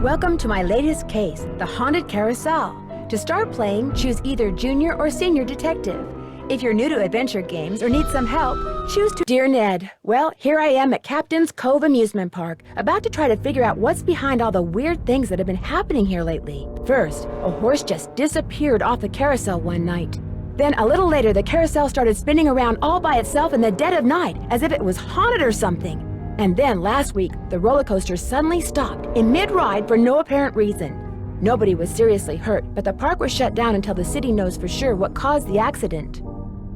Welcome to my latest case, the Haunted Carousel. To start playing, choose either Junior or Senior Detective. If you're new to adventure games or need some help, choose to... Dear Ned, well, here I am at Captain's Cove Amusement Park, about to try to figure out what's behind all the weird things that have been happening here lately. First, a horse just disappeared off the carousel one night. Then, a little later, the carousel started spinning around all by itself in the dead of night, as if it was haunted or something. And then, last week, the roller coaster suddenly stopped in mid-ride for no apparent reason. Nobody was seriously hurt, but the park was shut down until the city knows for sure what caused the accident.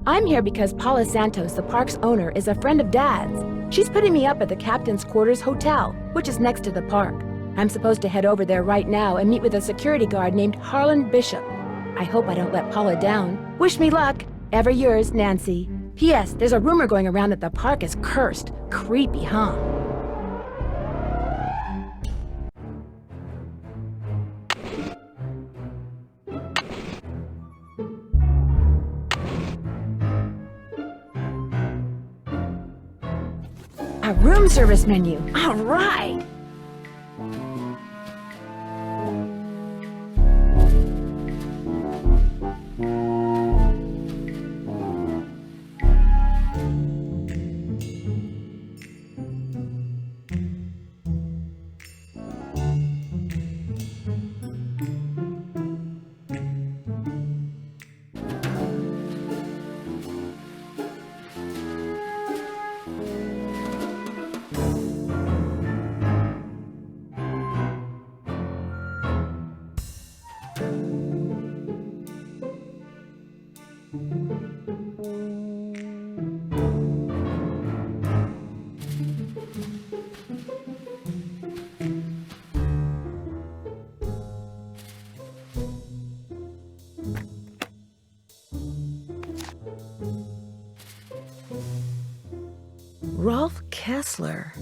I'm here because Paula Santos, the park's owner, is a friend of Dad's. She's putting me up at the Captain's Quarters Hotel, which is next to the park. I'm supposed to head over there right now and meet with a security guard named Harlan Bishop. I hope I don't let Paula down. Wish me luck. Ever yours, Nancy. P.S. There's a rumor going around that the park is cursed. Creepy, huh? A room service menu. All right! Rolf Kessler.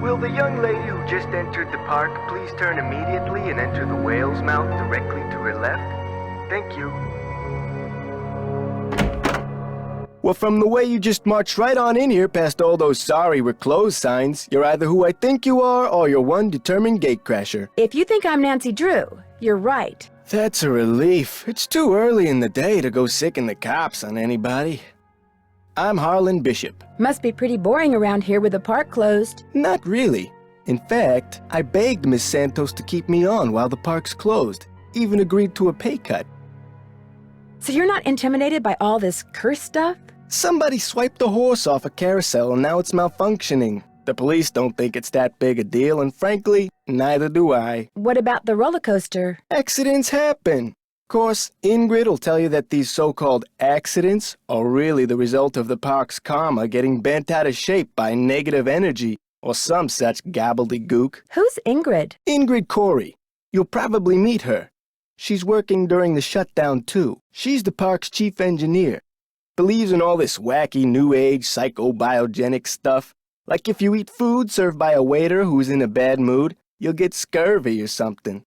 Will the young lady who just entered the park please turn immediately and enter the whale's mouth directly to her left? Thank you. Well, from the way you just marched right on in here past all those sorry we're closed signs, you're either who I think you are or you're one determined gatecrasher. If you think I'm Nancy Drew, you're right. That's a relief. It's too early in the day to go sicking the cops on anybody. I'm Harlan Bishop. Must be pretty boring around here with the park closed. Not really. In fact, I begged Miss Santos to keep me on while the park's closed. Even agreed to a pay cut. So you're not intimidated by all this curse stuff? Somebody swiped a horse off a carousel and now it's malfunctioning. The police don't think it's that big a deal, and frankly, neither do I. What about the roller coaster? Accidents happen. Of course, Ingrid will tell you that these so-called accidents are really the result of the park's karma getting bent out of shape by negative energy or some such gobbledygook. Who's Ingrid? Ingrid Corey. You'll probably meet her. She's working during the shutdown, too. She's the park's chief engineer. Believes in all this wacky new age psychobiogenic stuff. Like if you eat food served by a waiter who's in a bad mood, you'll get scurvy or something.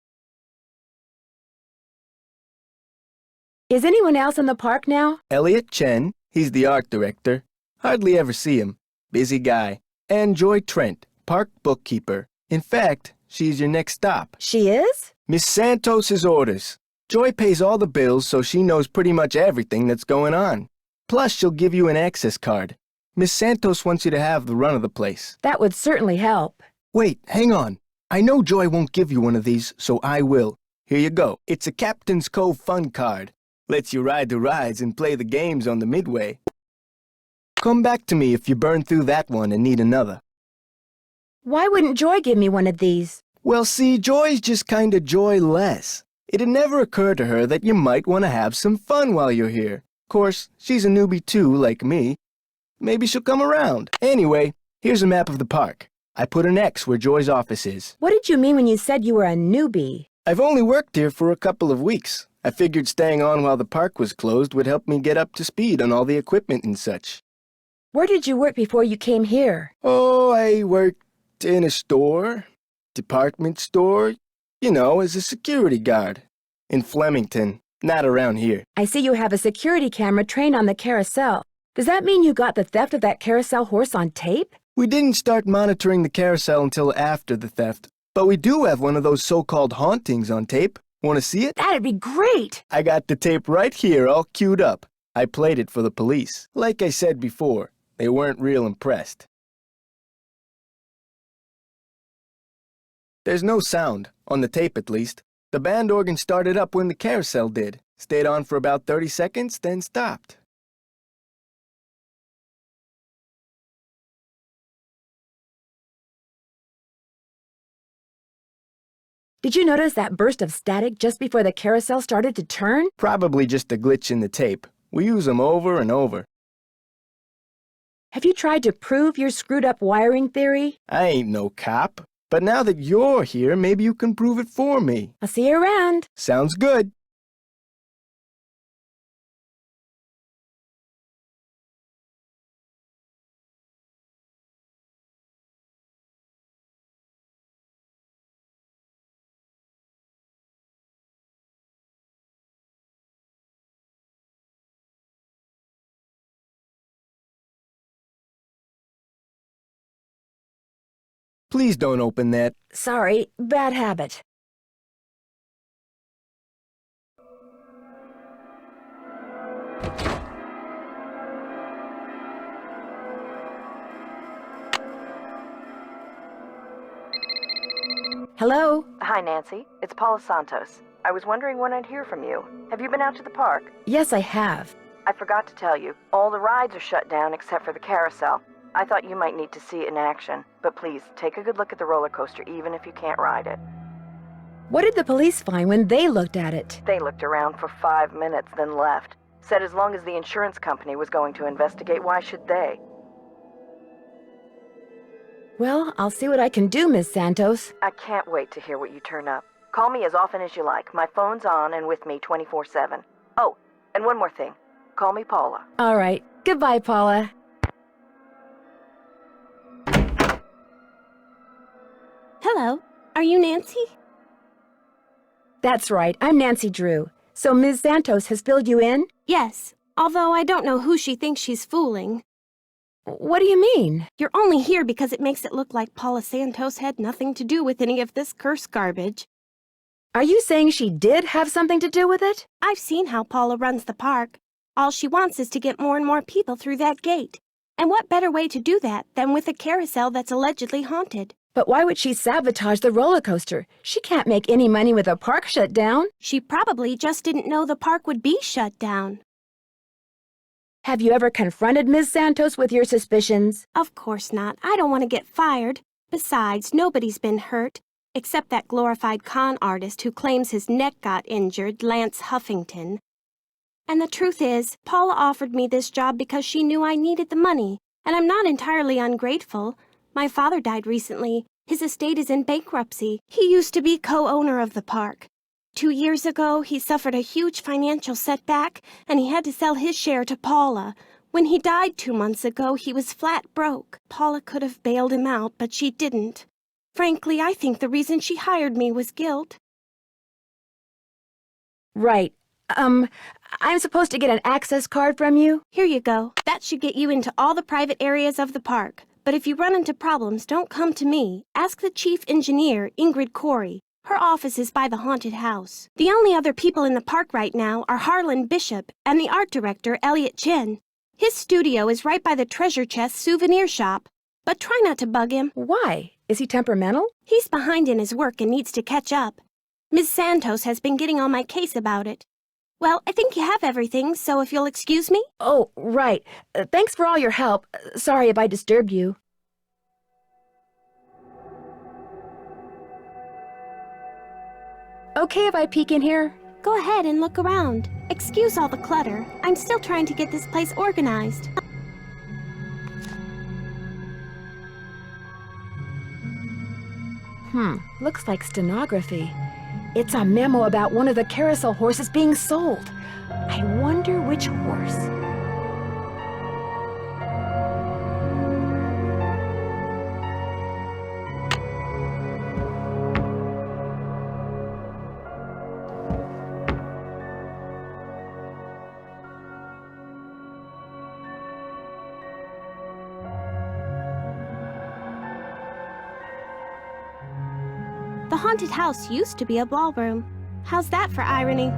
Is anyone else in the park now? Elliot Chen, he's the art director. Hardly ever see him. Busy guy. And Joy Trent, park bookkeeper. In fact, she's your next stop. She is? Miss Santos's orders. Joy pays all the bills, so she knows pretty much everything that's going on. Plus, she'll give you an access card. Miss Santos wants you to have the run of the place. That would certainly help. Wait, hang on. I know Joy won't give you one of these, so I will. Here you go. It's a Captain's Cove fun card. Lets you ride the rides and play the games on the midway. Come back to me if you burn through that one and need another. Why wouldn't Joy give me one of these? Well, see, Joy's just kinda joyless. It'd never occur to her that you might want to have some fun while you're here. Course, she's a newbie too, like me. Maybe she'll come around. Anyway, here's a map of the park. I put an X where Joy's office is. What did you mean when you said you were a newbie? I've only worked here for a couple of weeks. I figured staying on while the park was closed would help me get up to speed on all the equipment and such. Where did you work before you came here? Oh, I worked in a store, department store, as a security guard. In Flemington, not around here. I see you have a security camera trained on the carousel. Does that mean you got the theft of that carousel horse on tape? We didn't start monitoring the carousel until after the theft, but we do have one of those so-called hauntings on tape. Want to see it? That'd be great! I got the tape right here, all queued up. I played it for the police. Like I said before, they weren't real impressed. There's no sound, on the tape at least. The band organ started up when the carousel did. Stayed on for about 30 seconds, then stopped. Did you notice that burst of static just before the carousel started to turn? Probably just a glitch in the tape. We use them over and over. Have you tried to prove your screwed-up wiring theory? I ain't no cop. But now that you're here, maybe you can prove it for me. I'll see you around. Sounds good. Please don't open that. Sorry, bad habit. Hello? Hi, Nancy. It's Paula Santos. I was wondering when I'd hear from you. Have you been out to the park? Yes, I have. I forgot to tell you. All the rides are shut down except for the carousel. I thought you might need to see it in action. But please, take a good look at the roller coaster even if you can't ride it. What did the police find when they looked at it? They looked around for 5 minutes, then left. Said as long as the insurance company was going to investigate, why should they? Well, I'll see what I can do, Miss Santos. I can't wait to hear what you turn up. Call me as often as you like. My phone's on and with me 24/7. Oh, and one more thing. Call me Paula. All right. Goodbye, Paula. Hello. Are you Nancy? That's right. I'm Nancy Drew. So Ms. Santos has filled you in? Yes, although I don't know who she thinks she's fooling. What do you mean? You're only here because it makes it look like Paula Santos had nothing to do with any of this cursed garbage. Are you saying she did have something to do with it? I've seen how Paula runs the park. All she wants is to get more and more people through that gate. And what better way to do that than with a carousel that's allegedly haunted? But why would she sabotage the roller coaster? She can't make any money with the park shut down. She probably just didn't know the park would be shut down. Have you ever confronted Ms. Santos with your suspicions? Of course not. I don't want to get fired. Besides, nobody's been hurt, except that glorified con artist who claims his neck got injured, Lance Huffington. And the truth is, Paula offered me this job because she knew I needed the money, and I'm not entirely ungrateful. My father died recently. His estate is in bankruptcy. He used to be co-owner of the park. 2 years ago, he suffered a huge financial setback, and he had to sell his share to Paula. When he died 2 months ago, he was flat broke. Paula could have bailed him out, but she didn't. Frankly, I think the reason she hired me was guilt. Right. I'm supposed to get an access card from you? Here you go. That should get you into all the private areas of the park. But if you run into problems, don't come to me. Ask the chief engineer, Ingrid Corey. Her office is by the haunted house. The only other people in the park right now are Harlan Bishop and the art director, Elliot Chin. His studio is right by the treasure chest souvenir shop. But try not to bug him. Why? Is he temperamental? He's behind in his work and needs to catch up. Ms. Santos has been getting on my case about it. Well, I think you have everything, so if you'll excuse me. Oh, right. Thanks for all your help. Sorry if I disturbed you. Okay if I peek in here? Go ahead and look around. Excuse all the clutter. I'm still trying to get this place organized. Looks like stenography. It's a memo about one of the carousel horses being sold. I wonder which horse. The haunted house used to be a ballroom. How's that for irony?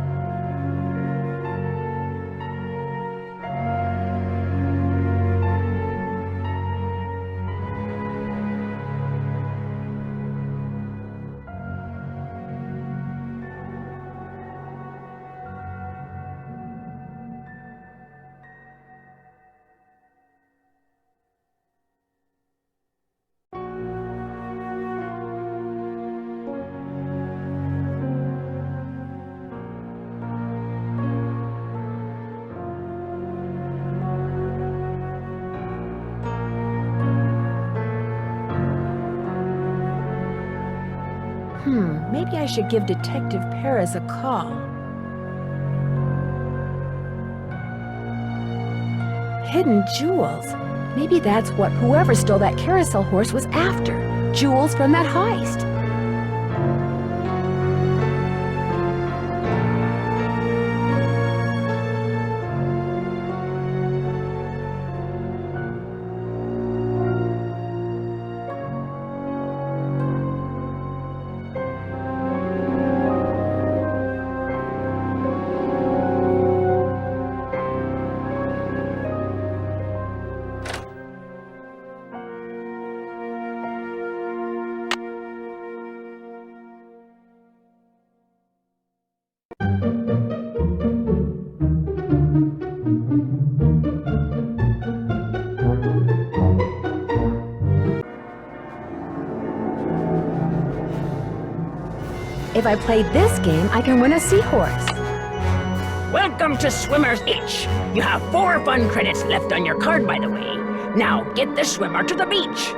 Maybe I should give Detective Perez a call. Hidden jewels. Maybe that's what whoever stole that carousel horse was after. Jewels from that heist. If I play this game, I can win a seahorse. Welcome to Swimmer's Beach. You have 4 fun credits left on your card, by the way. Now get the swimmer to the beach.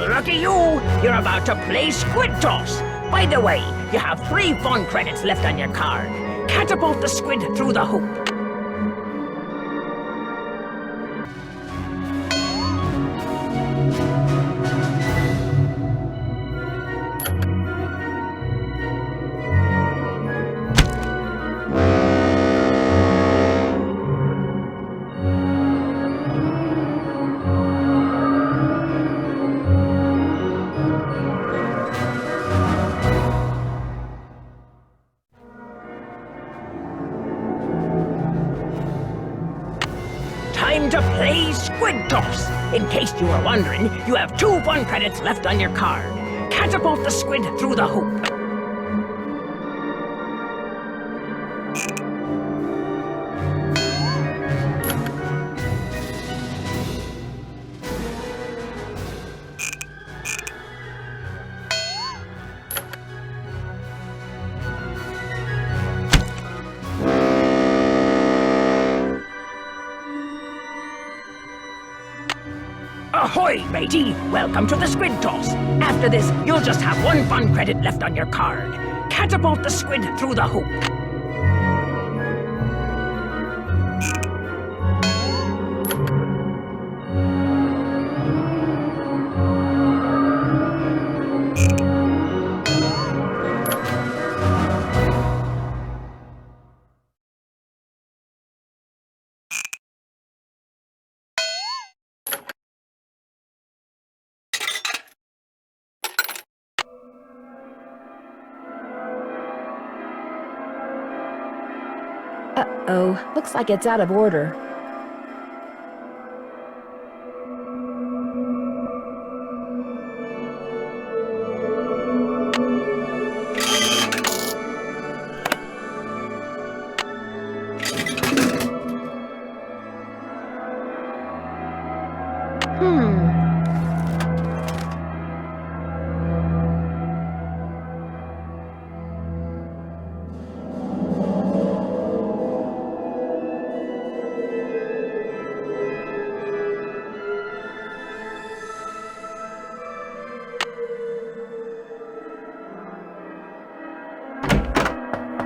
Lucky you! You're about to play Squid Toss! By the way, you have 3 fun credits left on your card. Catapult the squid through the hoop. time to play Squid Toss. In case you were wondering, you have 2 fun credits left on your card. Catapult the squid through the hoop. Ahoy, matey! Welcome to the Squid Toss. After this, you'll just have 1 fun credit left on your card. Catapult the squid through the hoop. Uh-oh, looks like it's out of order.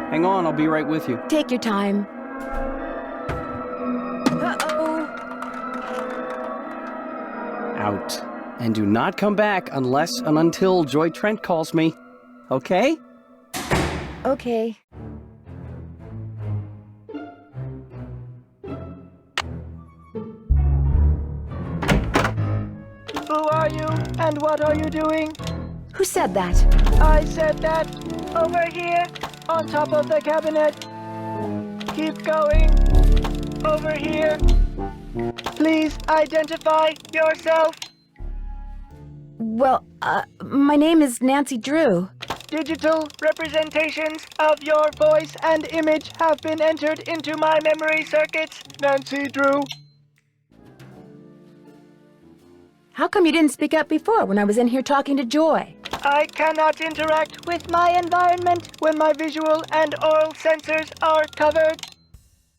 Hang on, I'll be right with you. Take your time. Uh-oh. Out. And do not come back unless and until Joy Trent calls me. Okay? Okay. Who are you, and what are you doing? Who said that? I said that. Over here, on top of the cabinet. Keep going. Over here. Please identify yourself. Well, my name is Nancy Drew. Digital representations of your voice and image have been entered into my memory circuits, Nancy Drew. How come you didn't speak up before when I was in here talking to Joy? I cannot interact with my environment when my visual and oral sensors are covered.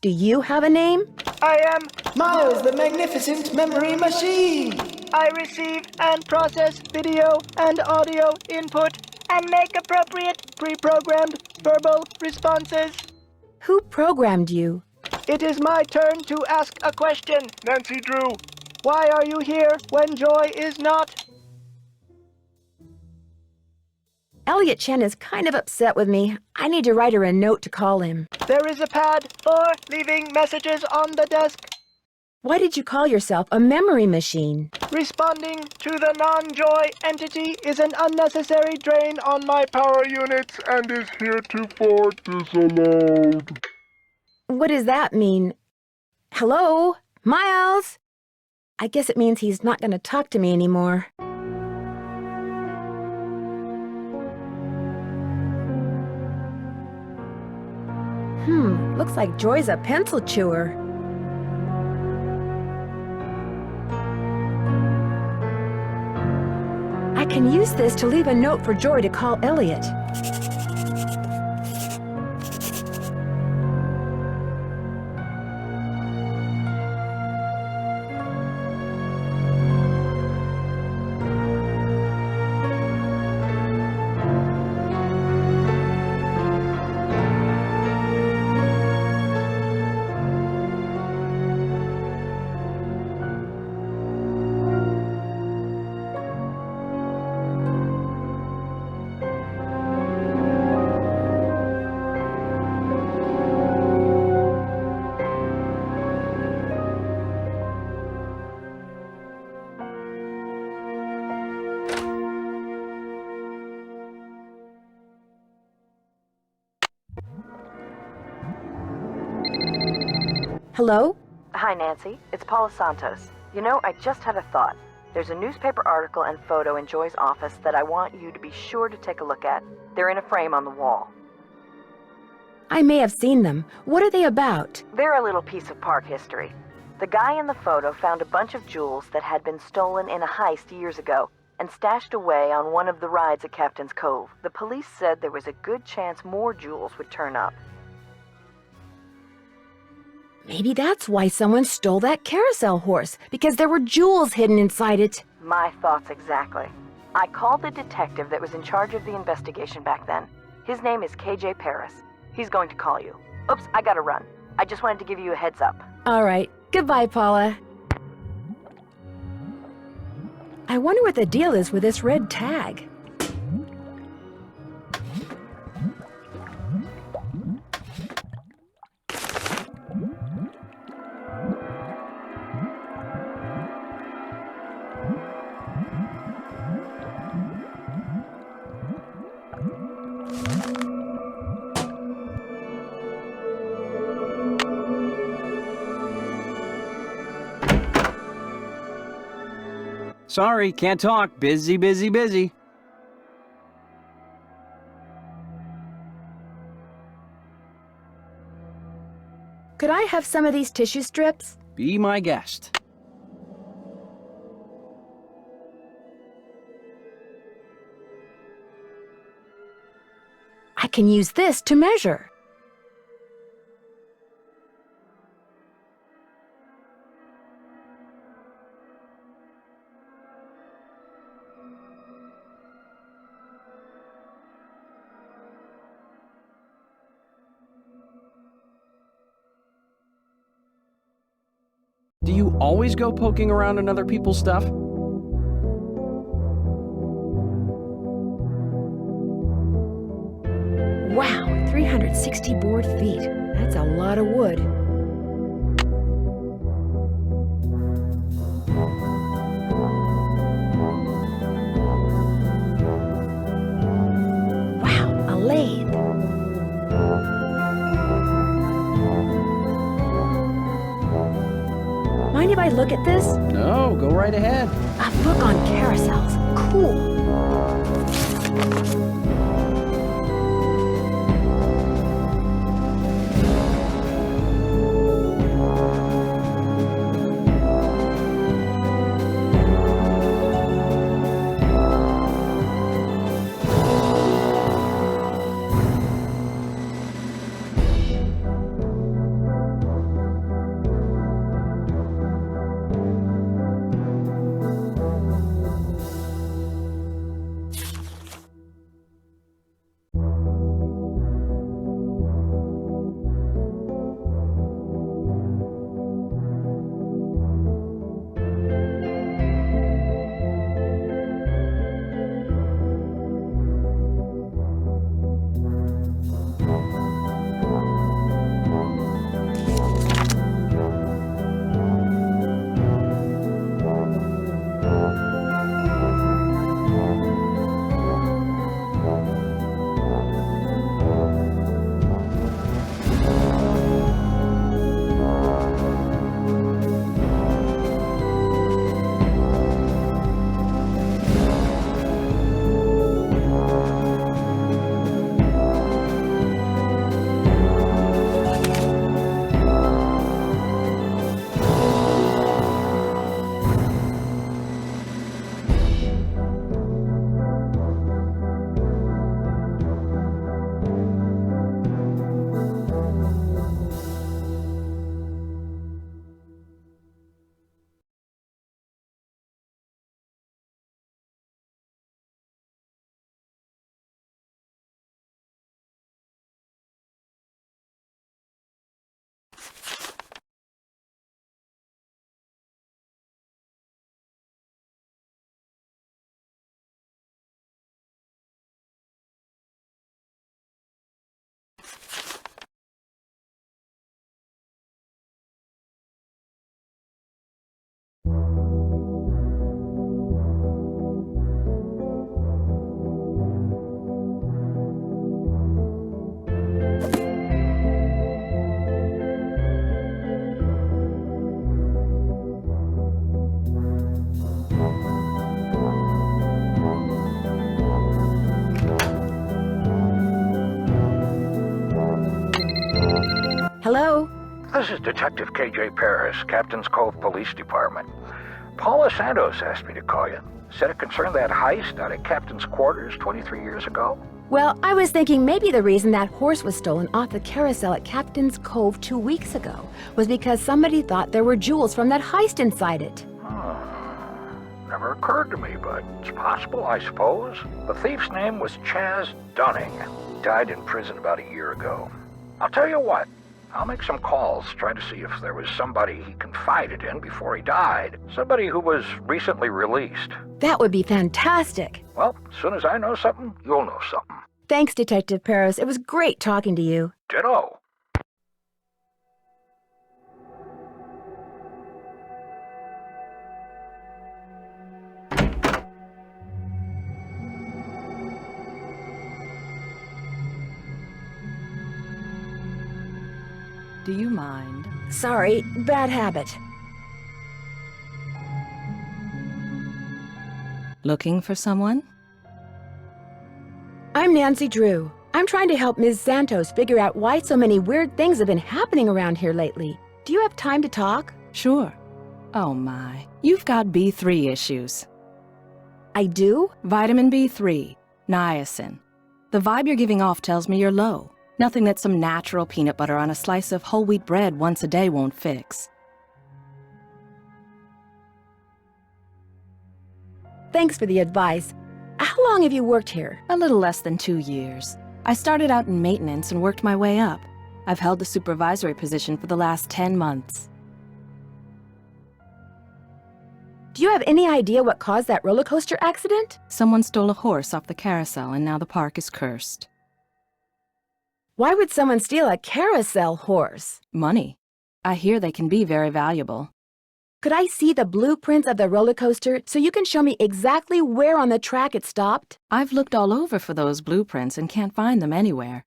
Do you have a name? I am Miles the Magnificent Memory Machine. I receive and process video and audio input and make appropriate pre-programmed verbal responses. Who programmed you? It is my turn to ask a question, Nancy Drew. Why are you here when Joy is not? Elliot Chen is kind of upset with me. I need to write her a note to call him. There is a pad for leaving messages on the desk. Why did you call yourself a memory machine? Responding to the non-Joy entity is an unnecessary drain on my power units and is heretofore disallowed. What does that mean? Hello? Miles? I guess it means he's not going to talk to me anymore. Looks like Joy's a pencil chewer. I can use this to leave a note for Joy to call Elliot. Hello? Hi, Nancy. It's Paula Santos. You know, I just had a thought. There's a newspaper article and photo in Joy's office that I want you to be sure to take a look at. They're in a frame on the wall. I may have seen them. What are they about? They're a little piece of park history. The guy in the photo found a bunch of jewels that had been stolen in a heist years ago and stashed away on one of the rides at Captain's Cove. The police said there was a good chance more jewels would turn up. Maybe that's why someone stole that carousel horse, because there were jewels hidden inside it. My thoughts exactly. I called the detective that was in charge of the investigation back then. His name is KJ Paris. He's going to call you. Oops, I gotta run. I just wanted to give you a heads up. All right. Goodbye, Paula. I wonder what the deal is with this red tag. Sorry, can't talk. Busy, busy, busy. Could I have some of these tissue strips? Be my guest. I can use this to measure. Do you always go poking around in other people's stuff? Wow, 360 board feet. That's a lot of wood. Wow, a lathe. Mind if I look at this? No, go right ahead. A book on carousels. Cool. Hello? This is Detective KJ Paris, Captain's Cove Police Department. Paula Santos asked me to call you. Said it concerned that heist out at Captain's quarters 23 years ago. Well, I was thinking maybe the reason that horse was stolen off the carousel at Captain's Cove 2 weeks ago was because somebody thought there were jewels from that heist inside it. Never occurred to me, but it's possible, I suppose. The thief's name was Chaz Dunning. Died in prison about a year ago. I'll tell you what, I'll make some calls, try to see if there was somebody he confided in before he died. Somebody who was recently released. That would be fantastic. Well, as soon as I know something, you'll know something. Thanks, Detective Paris. It was great talking to you. Ditto. Do you mind? Sorry, bad habit. Looking for someone? I'm Nancy Drew. I'm trying to help Ms. Santos figure out why so many weird things have been happening around here lately. Do you have time to talk? Sure. Oh my, you've got B3 issues. I do? Vitamin B3, niacin. The vibe you're giving off tells me you're low. Nothing that some natural peanut butter on a slice of whole wheat bread once a day won't fix. Thanks for the advice. How long have you worked here? A little less than 2 years. I started out in maintenance and worked my way up. I've held the supervisory position for the last 10 months. Do you have any idea what caused that roller coaster accident? Someone stole a horse off the carousel and now the park is cursed. Why would someone steal a carousel horse? Money. I hear they can be very valuable. Could I see the blueprints of the roller coaster so you can show me exactly where on the track it stopped? I've looked all over for those blueprints and can't find them anywhere.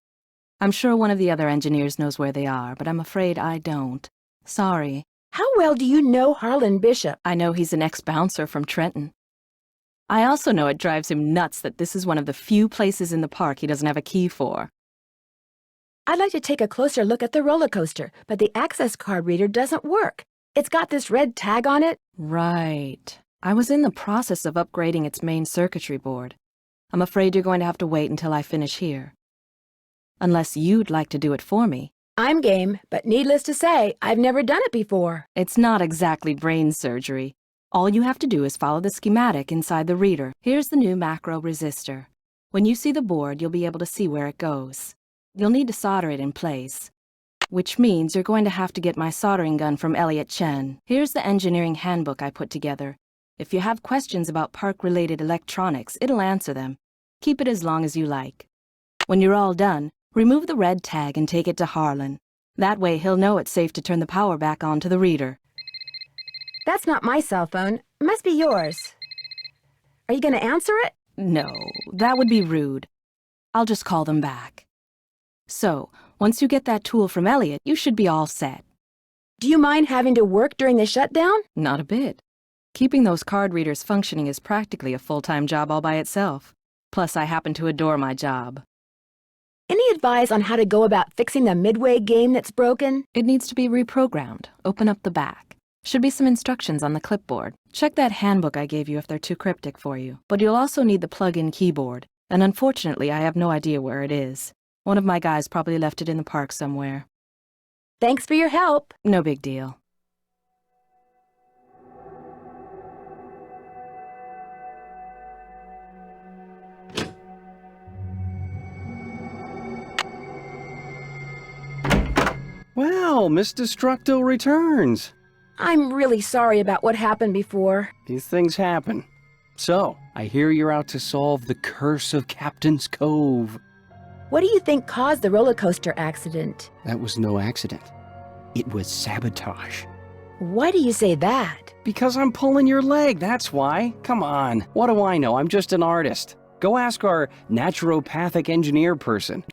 I'm sure one of the other engineers knows where they are, but I'm afraid I don't. Sorry. How well do you know Harlan Bishop? I know he's an ex-bouncer from Trenton. I also know it drives him nuts that this is one of the few places in the park he doesn't have a key for. I'd like to take a closer look at the roller coaster, but the access card reader doesn't work. It's got this red tag on it. Right. I was in the process of upgrading its main circuitry board. I'm afraid you're going to have to wait until I finish here. Unless you'd like to do it for me. I'm game, but needless to say, I've never done it before. It's not exactly brain surgery. All you have to do is follow the schematic inside the reader. Here's the new macro resistor. When you see the board, you'll be able to see where it goes. You'll need to solder it in place, which means you're going to have to get my soldering gun from Elliot Chen. Here's the engineering handbook I put together. If you have questions about park-related electronics, it'll answer them. Keep it as long as you like. When you're all done, remove the red tag and take it to Harlan. That way he'll know it's safe to turn the power back on to the reader. That's not my cell phone. It must be yours. Are you going to answer it? No, that would be rude. I'll just call them back. So, once you get that tool from Elliot, you should be all set. Do you mind having to work during the shutdown? Not a bit. Keeping those card readers functioning is practically a full-time job all by itself. Plus, I happen to adore my job. Any advice on how to go about fixing the Midway game that's broken? It needs to be reprogrammed. Open up the back. Should be some instructions on the clipboard. Check that handbook I gave you if they're too cryptic for you. But you'll also need the plug-in keyboard. And unfortunately, I have no idea where it is. One of my guys probably left it in the park somewhere. Thanks for your help. No big deal. Well, Miss Destructo returns. I'm really sorry about what happened before. These things happen. So, I hear you're out to solve the curse of Captain's Cove. What do you think caused the roller coaster accident? That was no accident. It was sabotage. Why do you say that? Because I'm pulling your leg, that's why. Come on, what do I know? I'm just an artist. Go ask our naturopathic engineer person.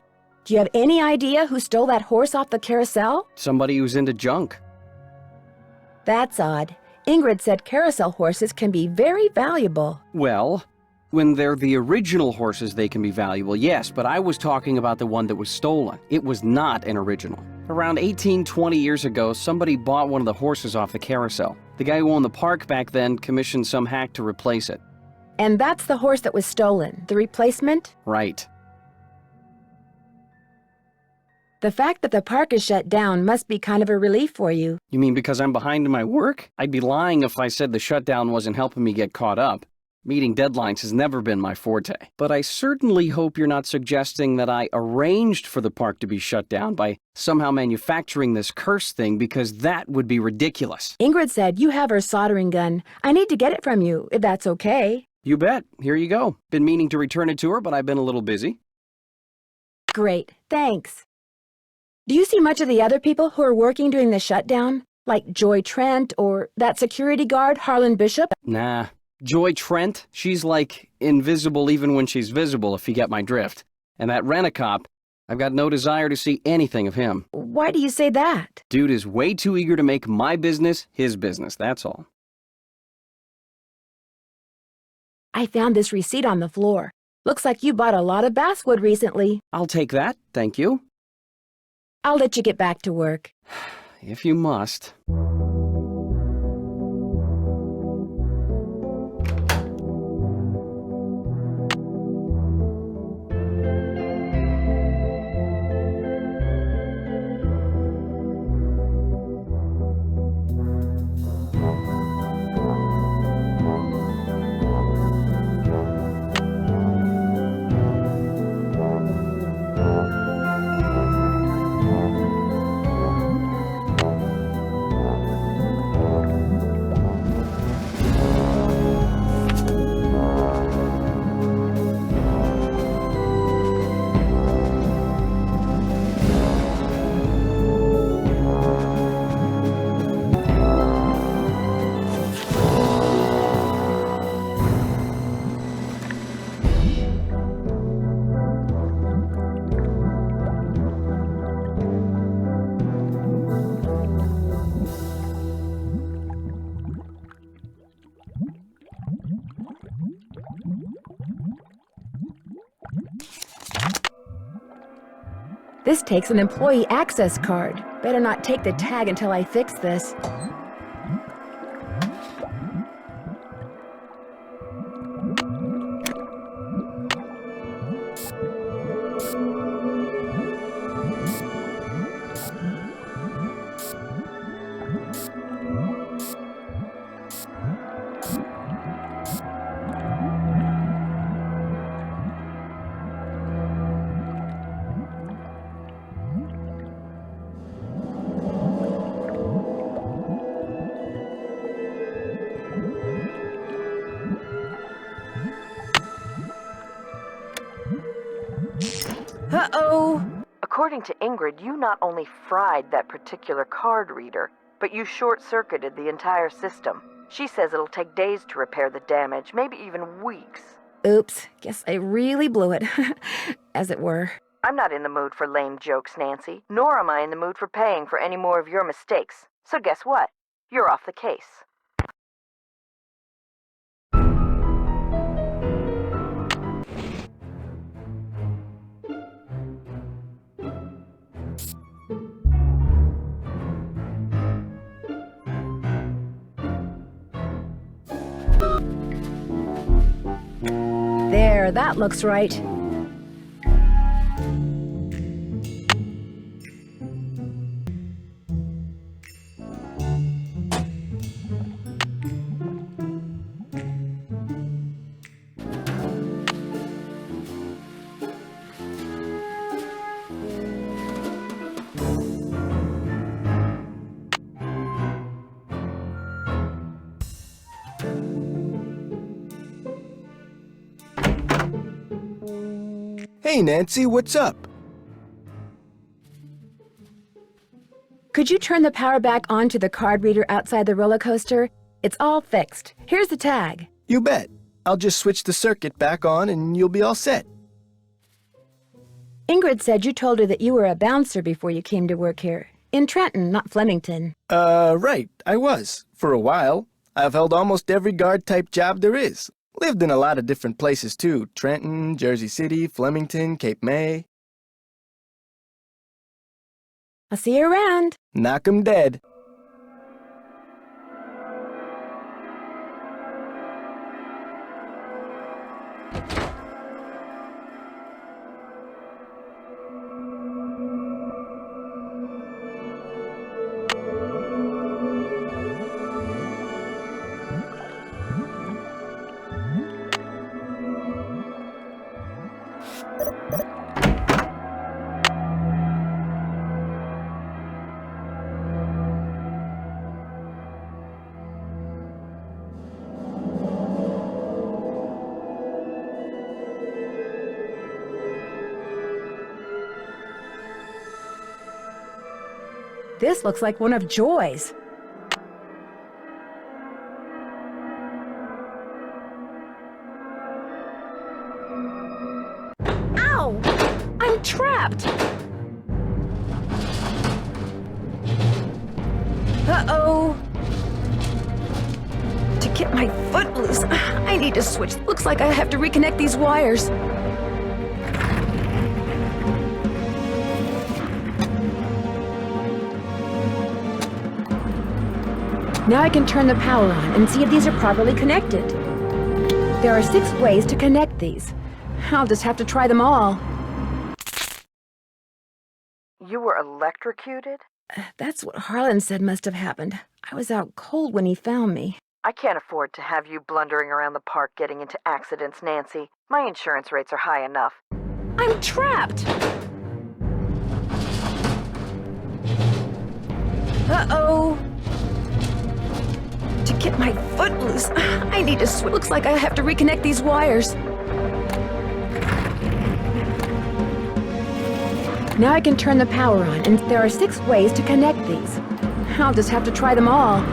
Do you have any idea who stole that horse off the carousel? Somebody who's into junk. That's odd. Ingrid said carousel horses can be very valuable. Well, When they're the original horses, they can be valuable, yes, but I was talking about the one that was stolen. It was not an original. Around 20 years ago, somebody bought one of the horses off the carousel. The guy who owned the park back then commissioned some hack to replace it. And that's the horse that was stolen, the replacement? Right. The fact that the park is shut down must be kind of a relief for you. You mean because I'm behind in my work? I'd be lying if I said the shutdown wasn't helping me get caught up. Meeting deadlines has never been my forte. But I certainly hope you're not suggesting that I arranged for the park to be shut down by somehow manufacturing this curse thing, because that would be ridiculous. Ingrid said you have her soldering gun. I need to get it from you, if that's okay. You bet. Here you go. Been meaning to return it to her, but I've been a little busy. Great, thanks. Do you see much of the other people who are working during the shutdown? Like Joy Trent or that security guard, Harlan Bishop? Nah. Joy Trent, she's like invisible even when she's visible, if you get my drift. And that rent-a-cop, I've got no desire to see anything of him. Why do you say that? Dude is way too eager to make my business his business, that's all. I found this receipt on the floor. Looks like you bought a lot of basswood recently. I'll take that, thank you. I'll let you get back to work. If you must. This takes an employee access card. Better not take the tag until I fix this. Uh-oh! According to Ingrid, you not only fried that particular card reader, but you short-circuited the entire system. She says it'll take days to repair the damage, maybe even weeks. Oops, guess I really blew it, as it were. I'm not in the mood for lame jokes, Nancy, nor am I in the mood for paying for any more of your mistakes. So guess what? You're off the case. There, that looks right. Hey, Nancy, what's up? Could you turn the power back on to the card reader outside the roller coaster? It's all fixed. Here's the tag. You bet. I'll just switch the circuit back on and you'll be all set. Ingrid said you told her that you were a bouncer before you came to work here. In Trenton, not Flemington. Right, I was. For a while. I've held almost every guard-type job there is. Lived in a lot of different places too. Trenton, Jersey City, Flemington, Cape May. I'll see you around. Knock 'em dead. This looks like one of Joy's. Ow! I'm trapped! Uh-oh! To get my foot loose, I need to switch. Looks like I have to reconnect these wires. Now I can turn the power on and see if these are properly connected. There are 6 ways to connect these. I'll just have to try them all. You were electrocuted? That's what Harlan said must have happened. I was out cold when he found me. I can't afford to have you blundering around the park getting into accidents, Nancy. My insurance rates are high enough. I'm trapped! Uh-oh! To get my foot loose, I need to switch. Looks like I have to reconnect these wires. Now I can turn the power on, and there are 6 ways to connect these. I'll just have to try them all.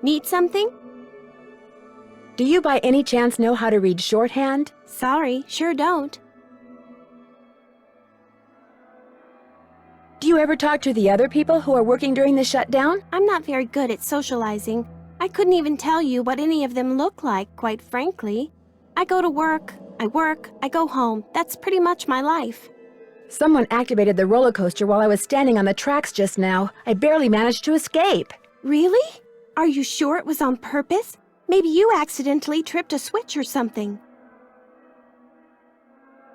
Need something? Do you by any chance know how to read shorthand? Sorry, sure don't. Do you ever talk to the other people who are working during the shutdown? I'm not very good at socializing. I couldn't even tell you what any of them look like, quite frankly. I go to work, I go home. That's pretty much my life. Someone activated the roller coaster while I was standing on the tracks just now. I barely managed to escape. Really? Are you sure it was on purpose? Maybe you accidentally tripped a switch or something.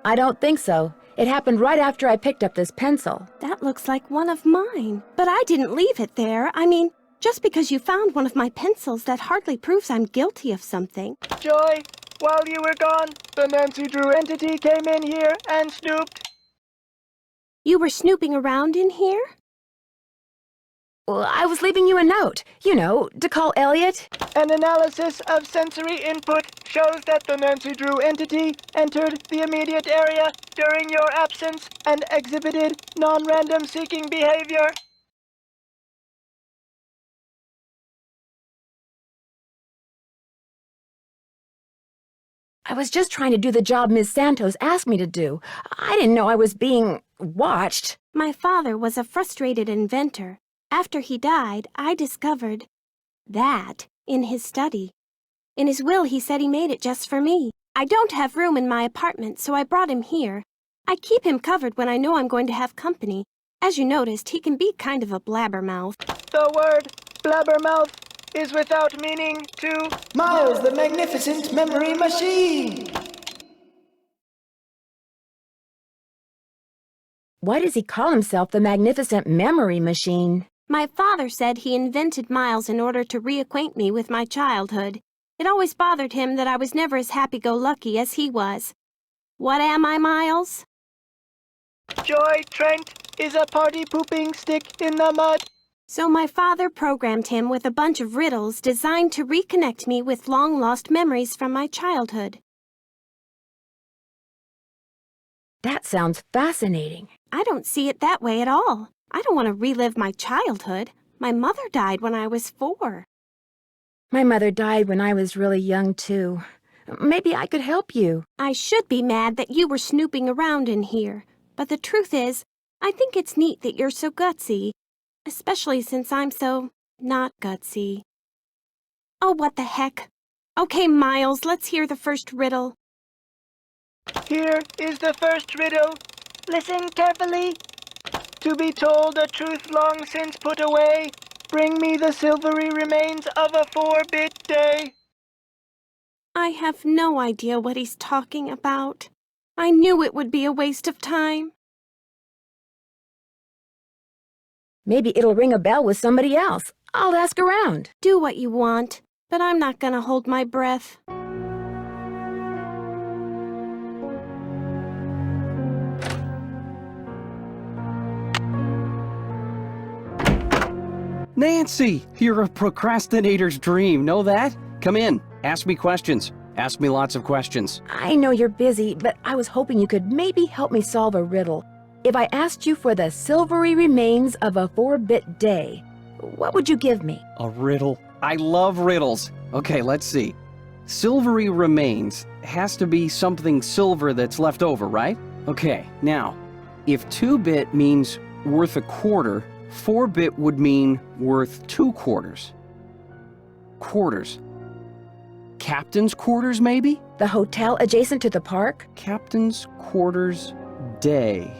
I don't think so. It happened right after I picked up this pencil. That looks like one of mine. But I didn't leave it there. I mean, just because you found one of my pencils, that hardly proves I'm guilty of something. Joy, while you were gone, the Nancy Drew entity came in here and snooped. You were snooping around in here? Well, I was leaving you a note, you know, to call Elliot. An analysis of sensory input shows that the Nancy Drew entity entered the immediate area during your absence and exhibited non-random seeking behavior. I was just trying to do the job Ms. Santos asked me to do. I didn't know I was being watched. My father was a frustrated inventor. After he died, I discovered that in his study. In his will, he said he made it just for me. I don't have room in my apartment, so I brought him here. I keep him covered when I know I'm going to have company. As you noticed, he can be kind of a blabbermouth. The word blabbermouth is without meaning to Miles the Magnificent Memory Machine. Why does he call himself the Magnificent Memory Machine? My father said he invented Miles in order to reacquaint me with my childhood. It always bothered him that I was never as happy-go-lucky as he was. What am I, Miles? Joy Trent is a party-pooping stick in the mud. So my father programmed him with a bunch of riddles designed to reconnect me with long-lost memories from my childhood. That sounds fascinating. I don't see it that way at all. I don't want to relive my childhood. My mother died when I was 4. My mother died when I was really young, too. Maybe I could help you. I should be mad that you were snooping around in here. But the truth is, I think it's neat that you're so gutsy. Especially since I'm so not gutsy. Oh, what the heck. Okay, Miles, let's hear the first riddle. Here is the first riddle. Listen carefully. To be told a truth long since put away, bring me the silvery remains of a 4-bit day. I have no idea what he's talking about. I knew it would be a waste of time. Maybe it'll ring a bell with somebody else. I'll ask around. Do what you want, but I'm not gonna hold my breath. Nancy, you're a procrastinator's dream. Know that? Come in. Ask me questions. Ask me lots of questions. I know you're busy, but I was hoping you could maybe help me solve a riddle. If I asked you for the silvery remains of a 4-bit day, what would you give me? A riddle? I love riddles. Okay, let's see. Silvery remains has to be something silver that's left over, right? Okay, now, if 2-bit means worth a quarter, 4-bit would mean worth 2 quarters. Quarters. Captain's quarters, maybe? The hotel adjacent to the park? Captain's quarters day.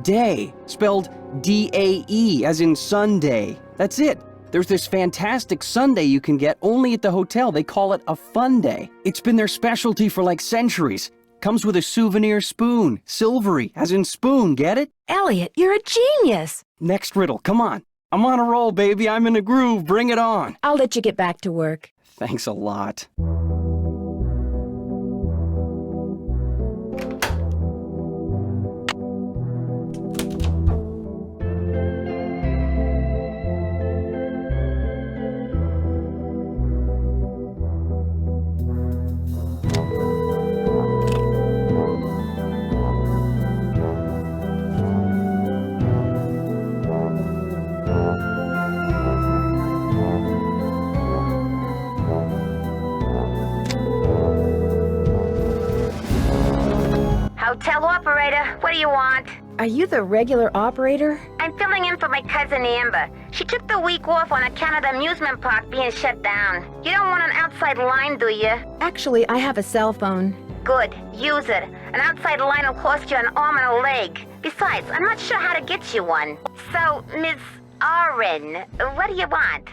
Day, spelled D-A-E, as in Sunday. That's it. There's this fantastic sundae you can get only at the hotel. They call it a fun day. It's been their specialty for like centuries. Comes with a souvenir spoon. Silvery, as in spoon, get it? Elliot, you're a genius. Next riddle, come on. I'm on a roll, baby. I'm in a groove. Bring it on. I'll let you get back to work. Thanks a lot. Hotel operator, what do you want? Are you the regular operator? I'm filling in for my cousin Amber. She took the week off on account of the amusement park being shut down. You don't want an outside line, do you? Actually, I have a cell phone. Good, use it. An outside line will cost you an arm and a leg. Besides, I'm not sure how to get you one. So, Miss Oren, what do you want?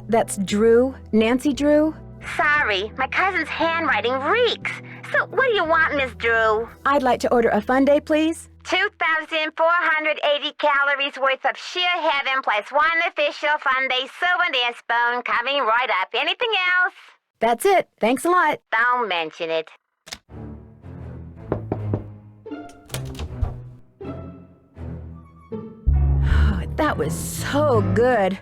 That's Drew. Nancy Drew? Sorry, my cousin's handwriting reeks. So, what do you want, Miss Drew? I'd like to order a fun day, please. 2,480 calories worth of sheer heaven plus one official fun day souvenir spoon coming right up. Anything else? That's it. Thanks a lot. Don't mention it. That was so good.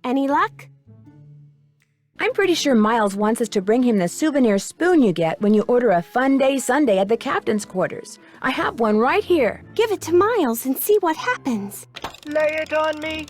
Any luck? I'm pretty sure Miles wants us to bring him the souvenir spoon you get when you order a fun day sundae at the captain's quarters. I have one right here. Give it to Miles and see what happens. Lay it on me.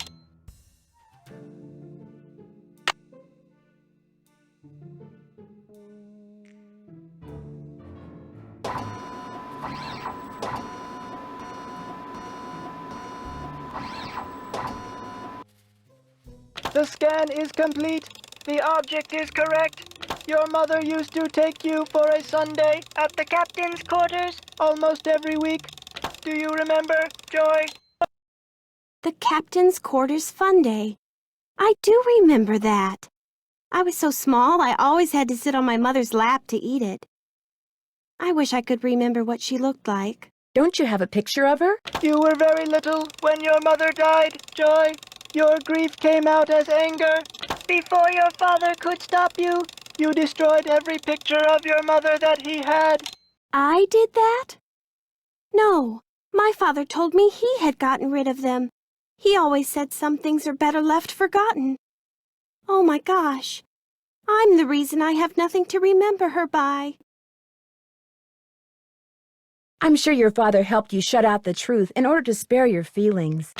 The scan is complete. The object is correct. Your mother used to take you for a sundae at the captain's quarters almost every week. Do you remember, Joy? The captain's quarters fun day. I do remember that. I was so small, I always had to sit on my mother's lap to eat it. I wish I could remember what she looked like. Don't you have a picture of her? You were very little when your mother died, Joy. Your grief came out as anger. Before your father could stop you, you destroyed every picture of your mother that he had. I did that? No, my father told me he had gotten rid of them. He always said some things are better left forgotten. Oh my gosh, I'm the reason I have nothing to remember her by. I'm sure your father helped you shut out the truth in order to spare your feelings.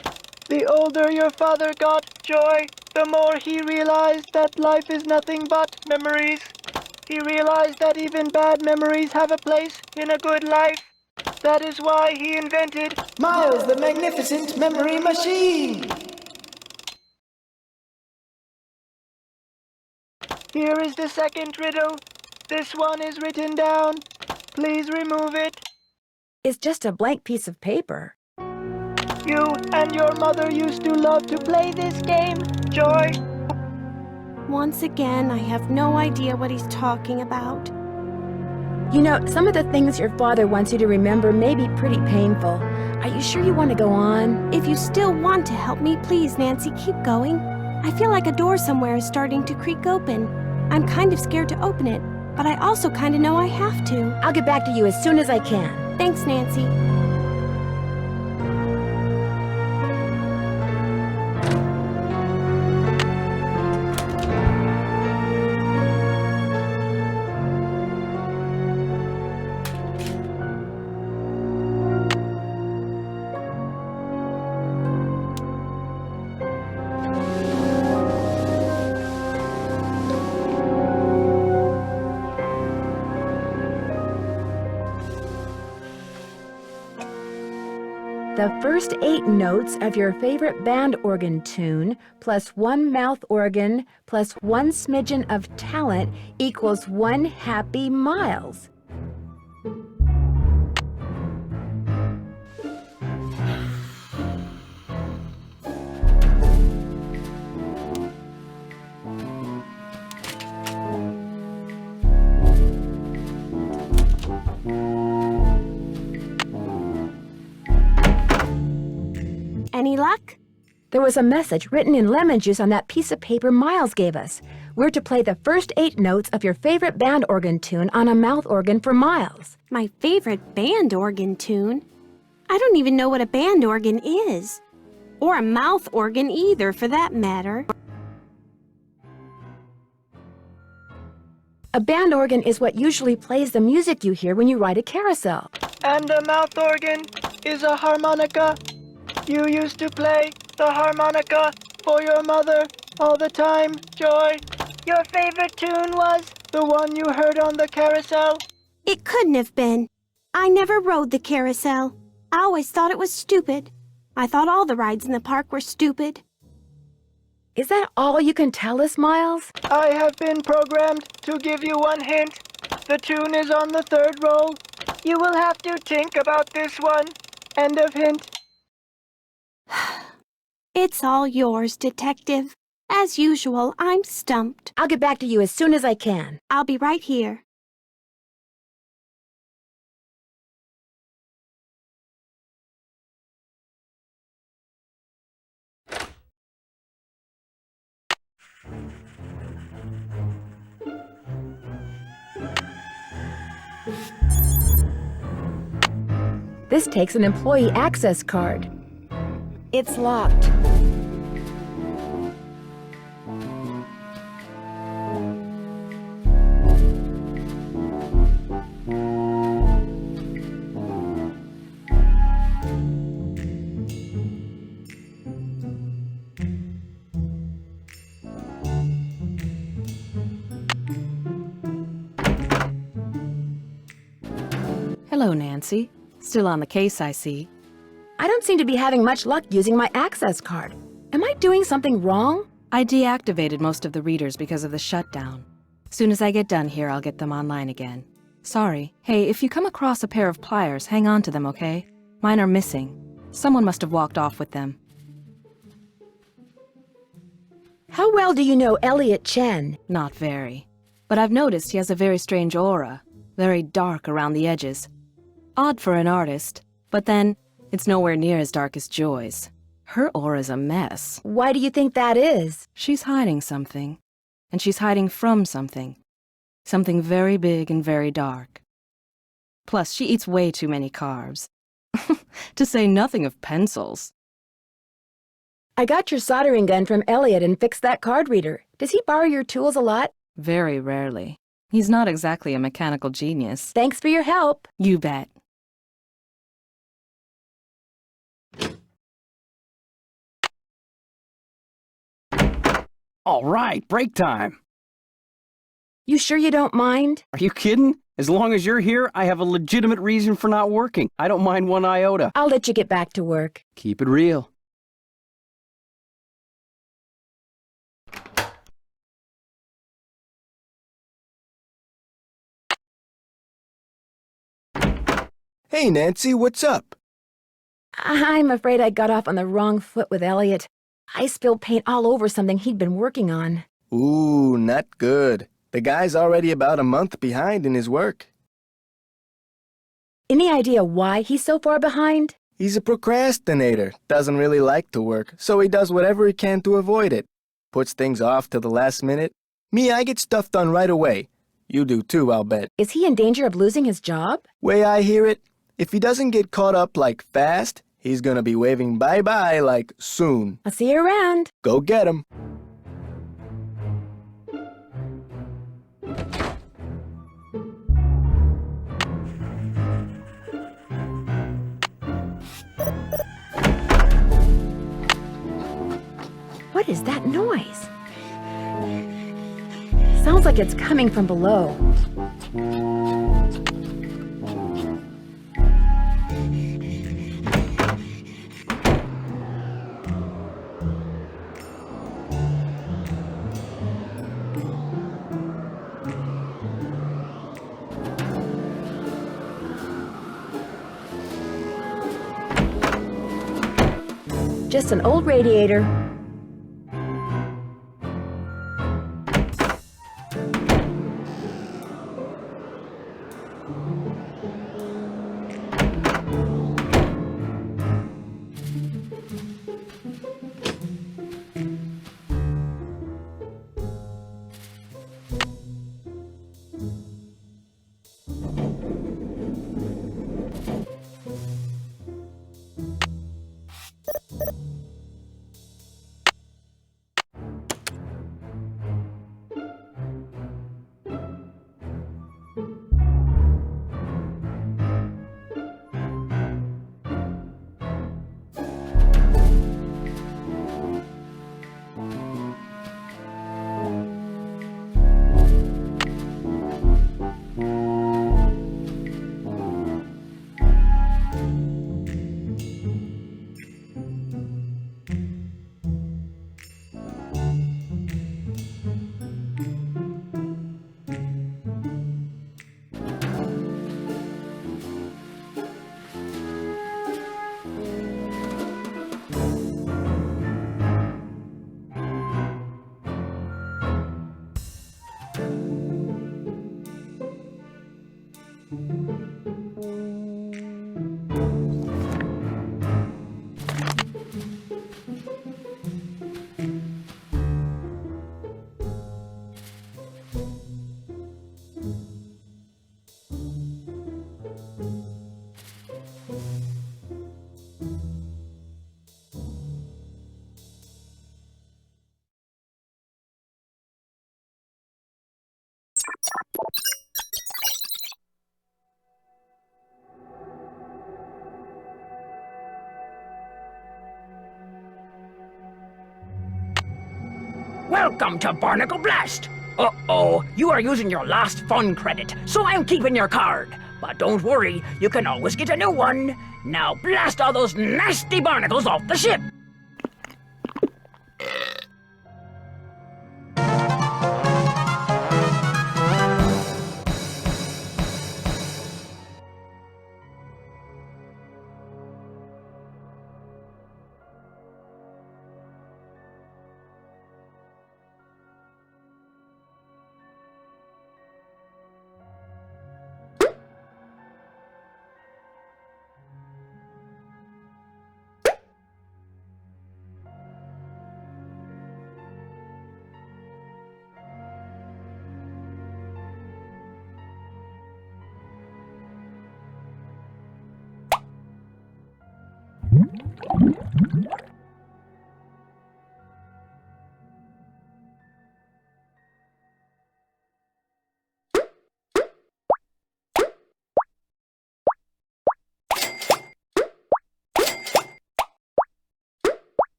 The older your father got, Joy, the more he realized that life is nothing but memories. He realized that even bad memories have a place in a good life. That is why he invented Miles the Magnificent Memory Machine! Here is the second riddle. This one is written down. Please remove it. It's just a blank piece of paper. You and your mother used to love to play this game, Joy. Once again, I have no idea what he's talking about. You know, some of the things your father wants you to remember may be pretty painful. Are you sure you want to go on? If you still want to help me, please, Nancy, keep going. I feel like a door somewhere is starting to creak open. I'm kind of scared to open it, but I also kind of know I have to. I'll get back to you as soon as I can. Thanks, Nancy. The first 8 notes of your favorite band organ tune, plus 1 mouth organ, plus 1 smidgen of talent equals 1 happy Miles. Any luck? There was a message written in lemon juice on that piece of paper Miles gave us. We're to play the first 8 notes of your favorite band organ tune on a mouth organ for Miles. My favorite band organ tune? I don't even know what a band organ is. Or a mouth organ either, for that matter. A band organ is what usually plays the music you hear when you ride a carousel. And a mouth organ is a harmonica. You used to play the harmonica for your mother all the time, Joy. Your favorite tune was the one you heard on the carousel? It couldn't have been. I never rode the carousel. I always thought it was stupid. I thought all the rides in the park were stupid. Is that all you can tell us, Miles? I have been programmed to give you one hint. The tune is on the 3rd roll. You will have to think about this one. End of hint. It's all yours, Detective. As usual, I'm stumped. I'll get back to you as soon as I can. I'll be right here. This takes an employee access card. It's locked. Hello, Nancy. Still on the case, I see. I don't seem to be having much luck using my access card. Am I doing something wrong? I deactivated most of the readers because of the shutdown. Soon as I get done here, I'll get them online again. Sorry. Hey, if you come across a pair of pliers, hang on to them, okay? Mine are missing. Someone must have walked off with them. How well do you know Elliot Chen? Not very. But I've noticed he has a very strange aura, very dark around the edges. Odd for an artist, but then, it's nowhere near as dark as Joy's. Her aura's a mess. Why do you think that is? She's hiding something. And she's hiding from something. Something very big and very dark. Plus, she eats way too many carbs. To say nothing of pencils. I got your soldering gun from Elliot and fixed that card reader. Does he borrow your tools a lot? Very rarely. He's not exactly a mechanical genius. Thanks for your help. You bet. All right, break time. You sure you don't mind? Are you kidding? As long as you're here, I have a legitimate reason for not working. I don't mind one iota. I'll let you get back to work. Keep it real. Hey, Nancy, what's up? I'm afraid I got off on the wrong foot with Elliot. I spilled paint all over something he'd been working on. Ooh, not good. The guy's already about a month behind in his work. Any idea why he's so far behind? He's a procrastinator, doesn't really like to work, so he does whatever he can to avoid it. Puts things off to the last minute. Me, I get stuff done right away. You do too, I'll bet. Is he in danger of losing his job? Way I hear it, if he doesn't get caught up like fast, he's gonna be waving bye-bye like soon. I'll see you around. Go get him. What is that noise? Sounds like it's coming from below. Just an old radiator. Welcome to Barnacle Blast! Uh-oh, you are using your last fun credit, so I'm keeping your card. But don't worry, you can always get a new one. Now blast all those nasty barnacles off the ship!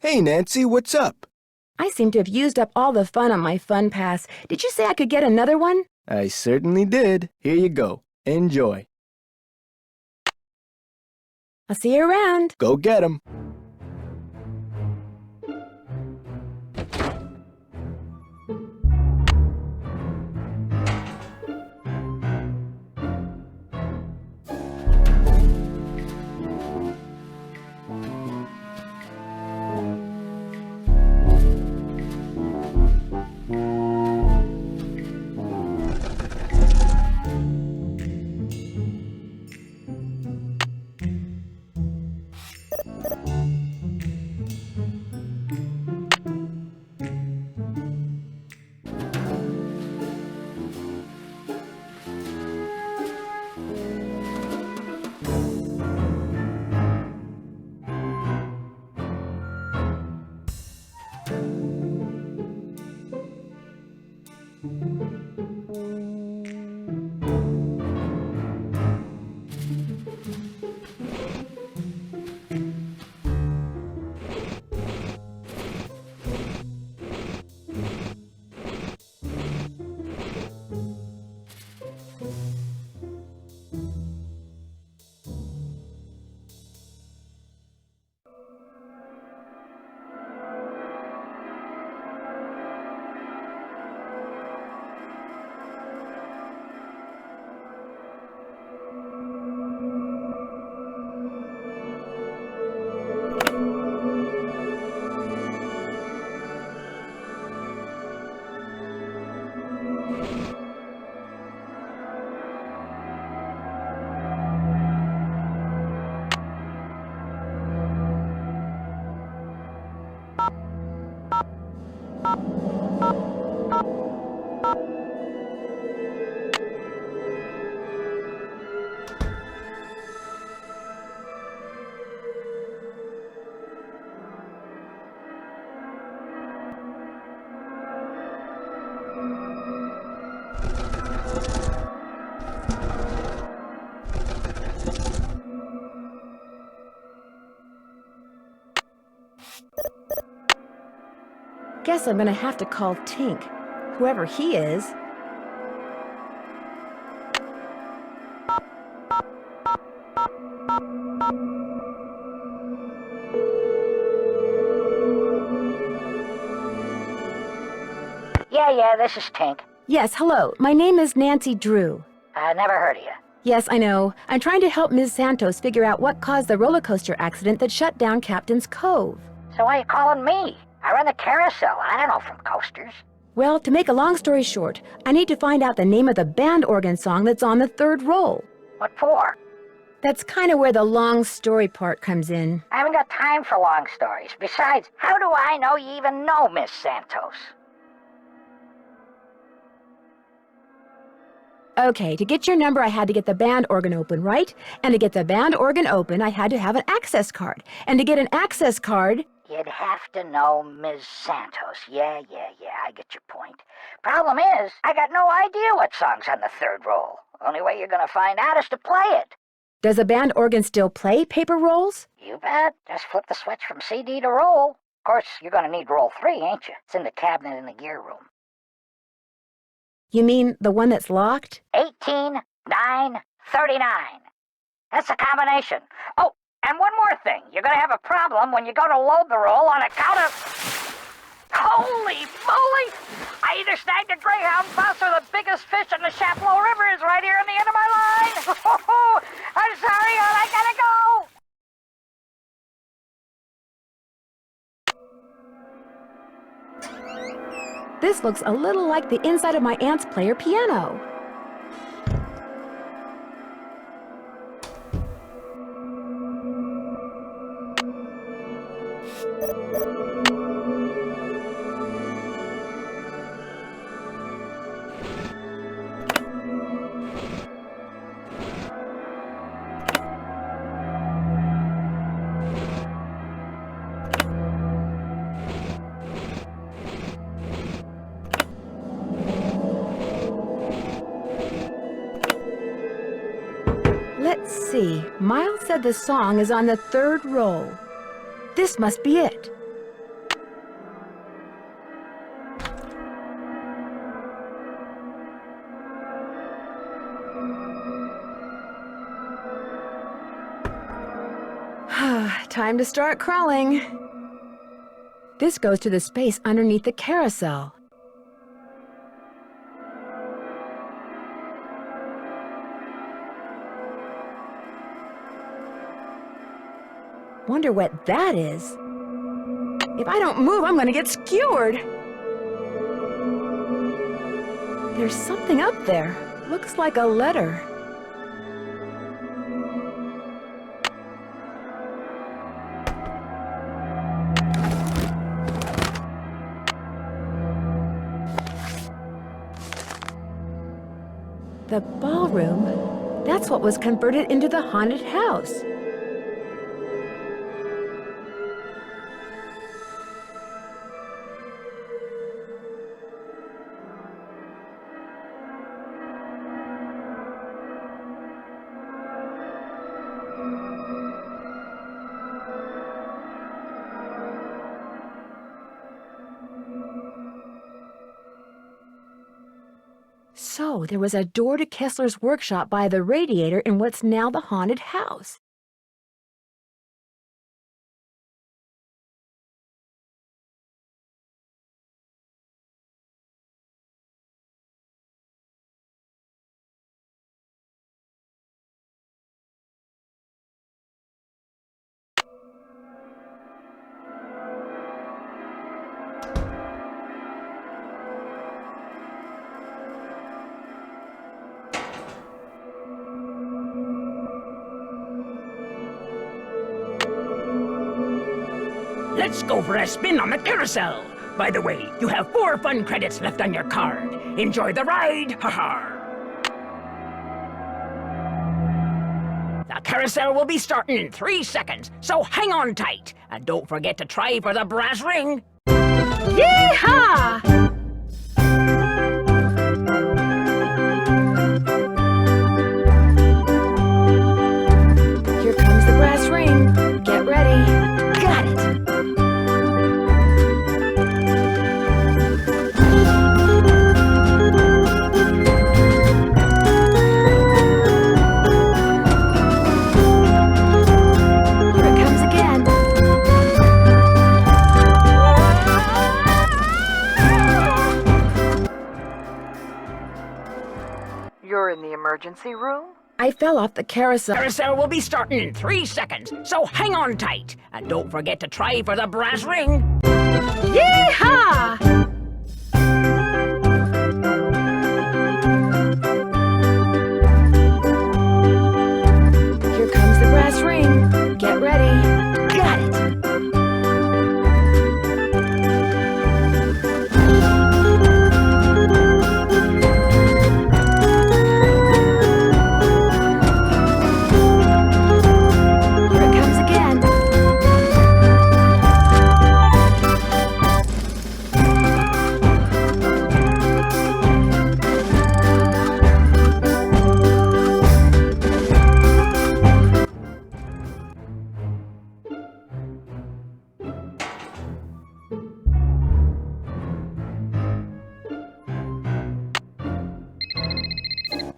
Hey, Nancy, what's up? I seem to have used up all the fun on my fun pass. Did you say I could get another one? I certainly did. Here you go. Enjoy. I'll see you around. Go get 'em. Guess I'm gonna have to call Tink, whoever he is. Yeah, this is Tink. Yes, hello. My name is Nancy Drew. Never heard of you. Yes, I know. I'm trying to help Ms. Santos figure out what caused the roller coaster accident that shut down Captain's Cove. So why are you calling me? I run the carousel. I don't know from coasters. Well, to make a long story short, I need to find out the name of the band organ song that's on the third roll. What for? That's kind of where the long story part comes in. I haven't got time for long stories. Besides, how do I know you even know Miss Santos? Okay, to get your number, I had to get the band organ open, right? And to get the band organ open, I had to have an access card. And to get an access card... You'd have to know Ms. Santos. Yeah, I get your point. Problem is, I got no idea what song's on the third roll. Only way you're gonna find out is to play it. Does the band organ still play paper rolls? You bet. Just flip the switch from CD to roll. Of course, you're gonna need roll 3, ain't you? It's in the cabinet in the gear room. You mean the one that's locked? 18, 9, 39. That's the combination. Oh, and one more thing. You're gonna have a problem when you go to load the roll on account of... Holy moly! I either snagged a Greyhound bus or the biggest fish in the Chapleau River is right here on the end of my line! I'm sorry, hon, I gotta go! This looks a little like the inside of my aunt's player piano. Let's see. Miles said the song is on the 3rd row. This must be it. Time to start crawling. This goes to the space underneath the carousel. Wonder what that is. If I don't move, I'm gonna get skewered. There's something up there. Looks like a letter. The ballroom? That's what was converted into the haunted house. So, there was a door to Kessler's workshop by the radiator in what's now the haunted house. Let's go for a spin on the carousel. By the way, you have 4 fun credits left on your card. Enjoy the ride, haha. The carousel will be starting in 3 seconds, so hang on tight. And don't forget to try for the brass ring. Yeehaw! Here comes the brass ring. Get ready. Got it. Here it comes again. You're in the emergency room? I fell off the carousel. Carousel will be starting in 3 seconds, so hang on tight. And don't forget to try for the brass ring. Yeehaw! Here comes the brass ring. Get ready. Got it. Here it comes again.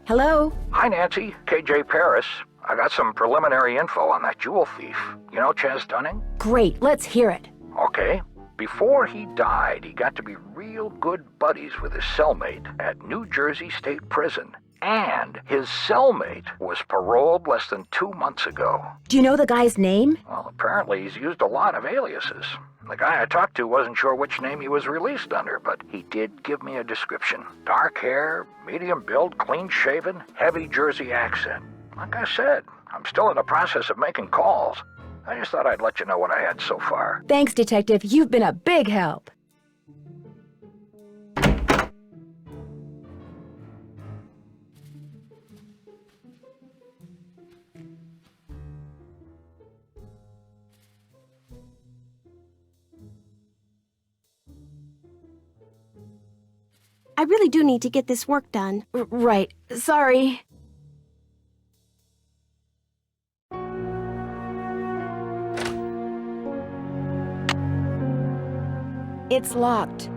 Hello? Hi, Nancy. KJ Paris. I got some preliminary info on that jewel thief. You know Chaz Dunning? Great, let's hear it. Okay. Before he died, he got to be real good buddies with his cellmate at New Jersey State Prison. And his cellmate was paroled less than 2 months ago. Do you know the guy's name? Well, apparently he's used a lot of aliases. The guy I talked to wasn't sure which name he was released under, but he did give me a description. Dark hair, medium build, clean-shaven, heavy Jersey accent. Like I said, I'm still in the process of making calls. I just thought I'd let you know what I had so far. Thanks, Detective. You've been a big help. I really do need to get this work done. Right. Sorry. It's locked.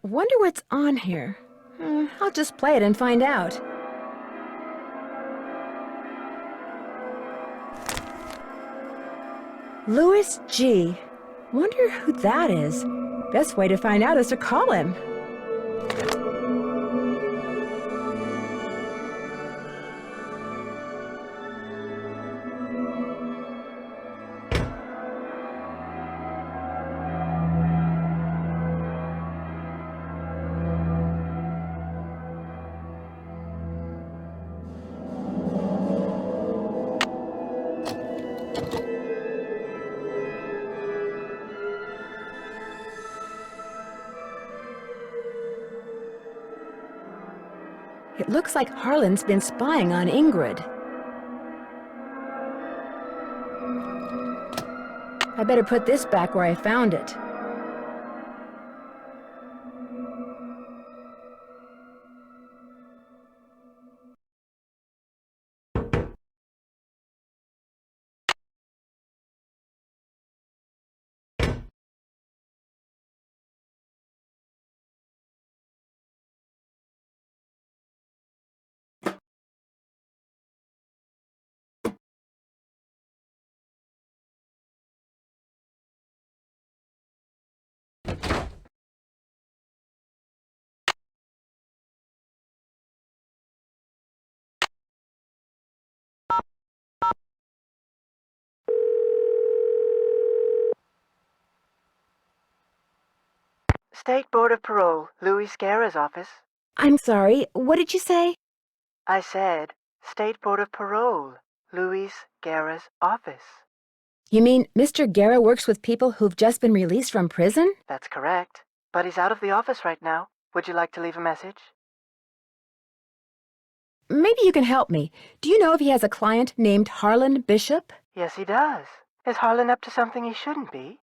Wonder what's on here. I'll just play it and find out. Louis G. Wonder who that is. Best way to find out is to call him. It looks like Harlan's been spying on Ingrid. I better put this back where I found it. State Board of Parole, Louis Guerra's office. I'm sorry, what did you say? I said, State Board of Parole, Louis Guerra's office. You mean Mr. Guerra works with people who've just been released from prison? That's correct. But he's out of the office right now. Would you like to leave a message? Maybe you can help me. Do you know if he has a client named Harlan Bishop? Yes, he does. Is Harlan up to something he shouldn't be?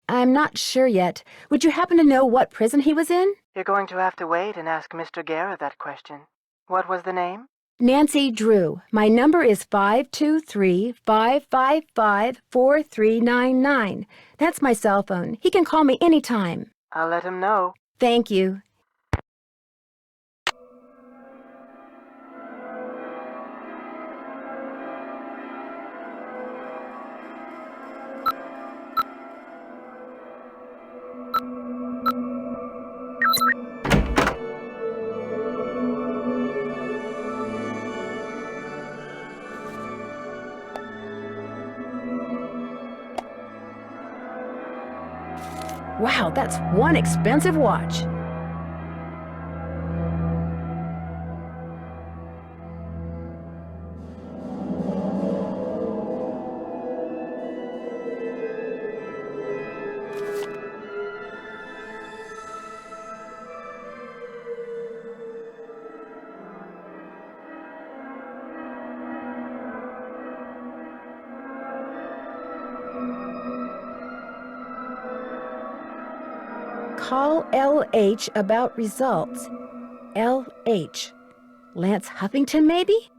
I'm not sure yet. Would you happen to know what prison he was in? You're going to have to wait and ask Mr. Guerra that question. What was the name? Nancy Drew. My number is 523-555-4399. That's my cell phone. He can call me anytime. I'll let him know. Thank you. Wow, that's one expensive watch. Call LH about results. LH. Lance Huffington, maybe?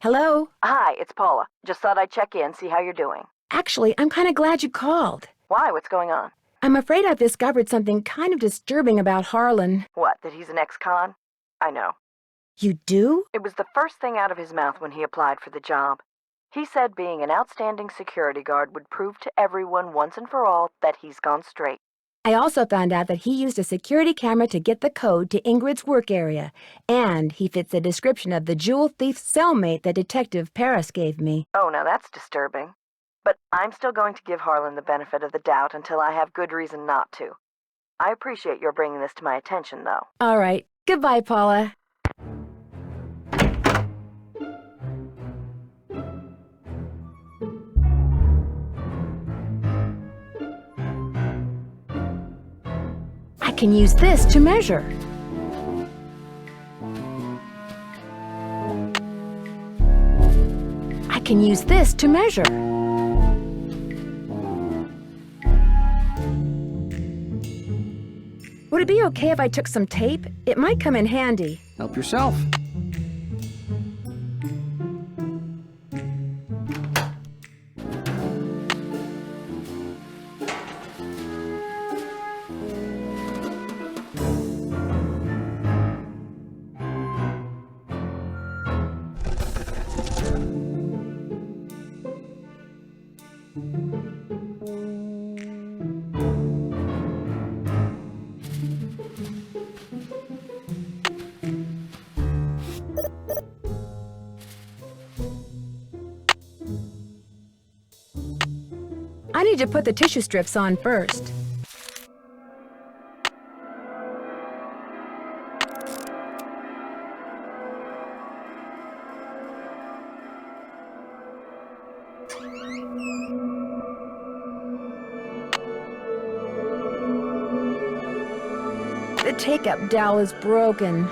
Hello? Hi, it's Paula. Just thought I'd check in, see how you're doing. Actually, I'm kind of glad you called. Why? What's going on? I'm afraid I've discovered something kind of disturbing about Harlan. What, that he's an ex-con? I know. You do? It was the first thing out of his mouth when he applied for the job. He said being an outstanding security guard would prove to everyone once and for all that he's gone straight. I also found out that he used a security camera to get the code to Ingrid's work area, and he fits the description of the jewel thief's cellmate that Detective Paris gave me. Oh, now that's disturbing. But I'm still going to give Harlan the benefit of the doubt until I have good reason not to. I appreciate your bringing this to my attention, though. All right. Goodbye, Paula. I can use this to measure. I can use this to measure. Would it be okay if I took some tape? It might come in handy. Help yourself. I need to put the tissue strips on first. The take-up dowel is broken.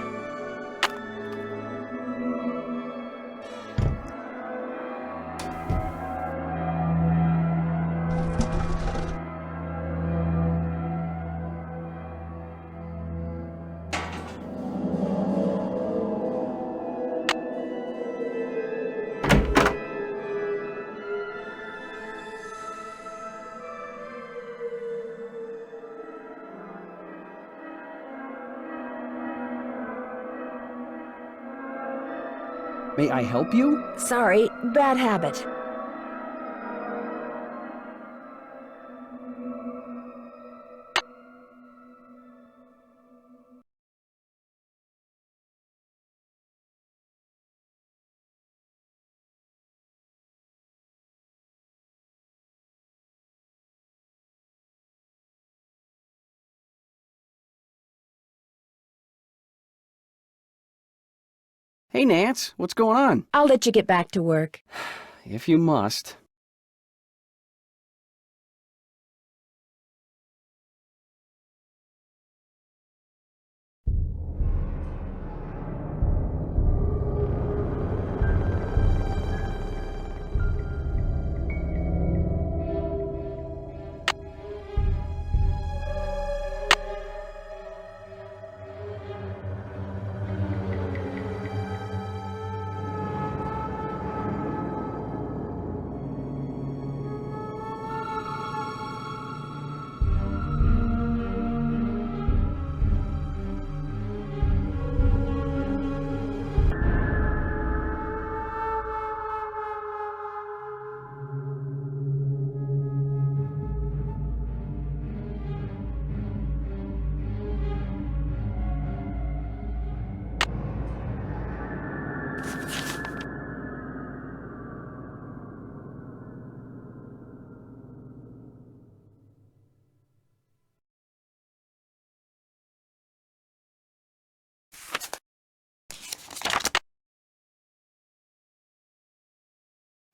May I help you? Sorry, bad habit. Hey, Nance, what's going on? I'll let you get back to work. If you must.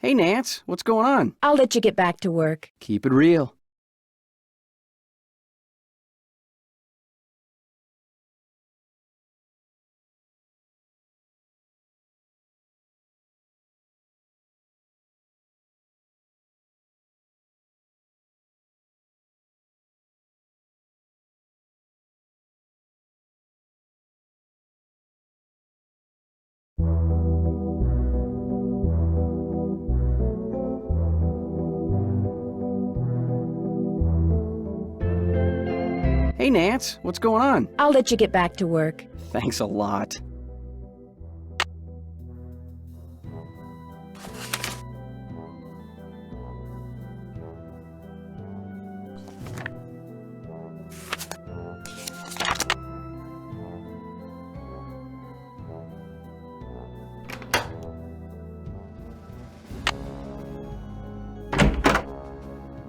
Hey, Nance, what's going on? I'll let you get back to work. Keep it real. Hey, Nance, what's going on? I'll let you get back to work. Thanks a lot.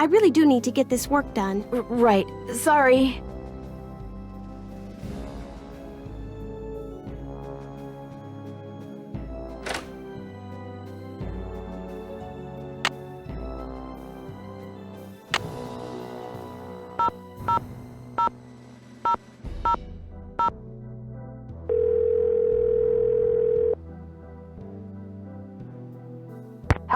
I really do need to get this work done. Right. Sorry.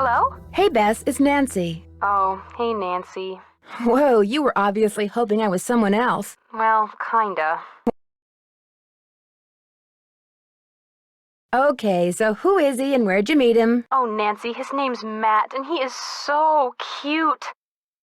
Hello? Hey, Bess, it's Nancy. Oh, hey, Nancy. Whoa, you were obviously hoping I was someone else. Well, kinda. Okay, so who is he and where'd you meet him? Oh, Nancy, his name's Matt, and he is so cute.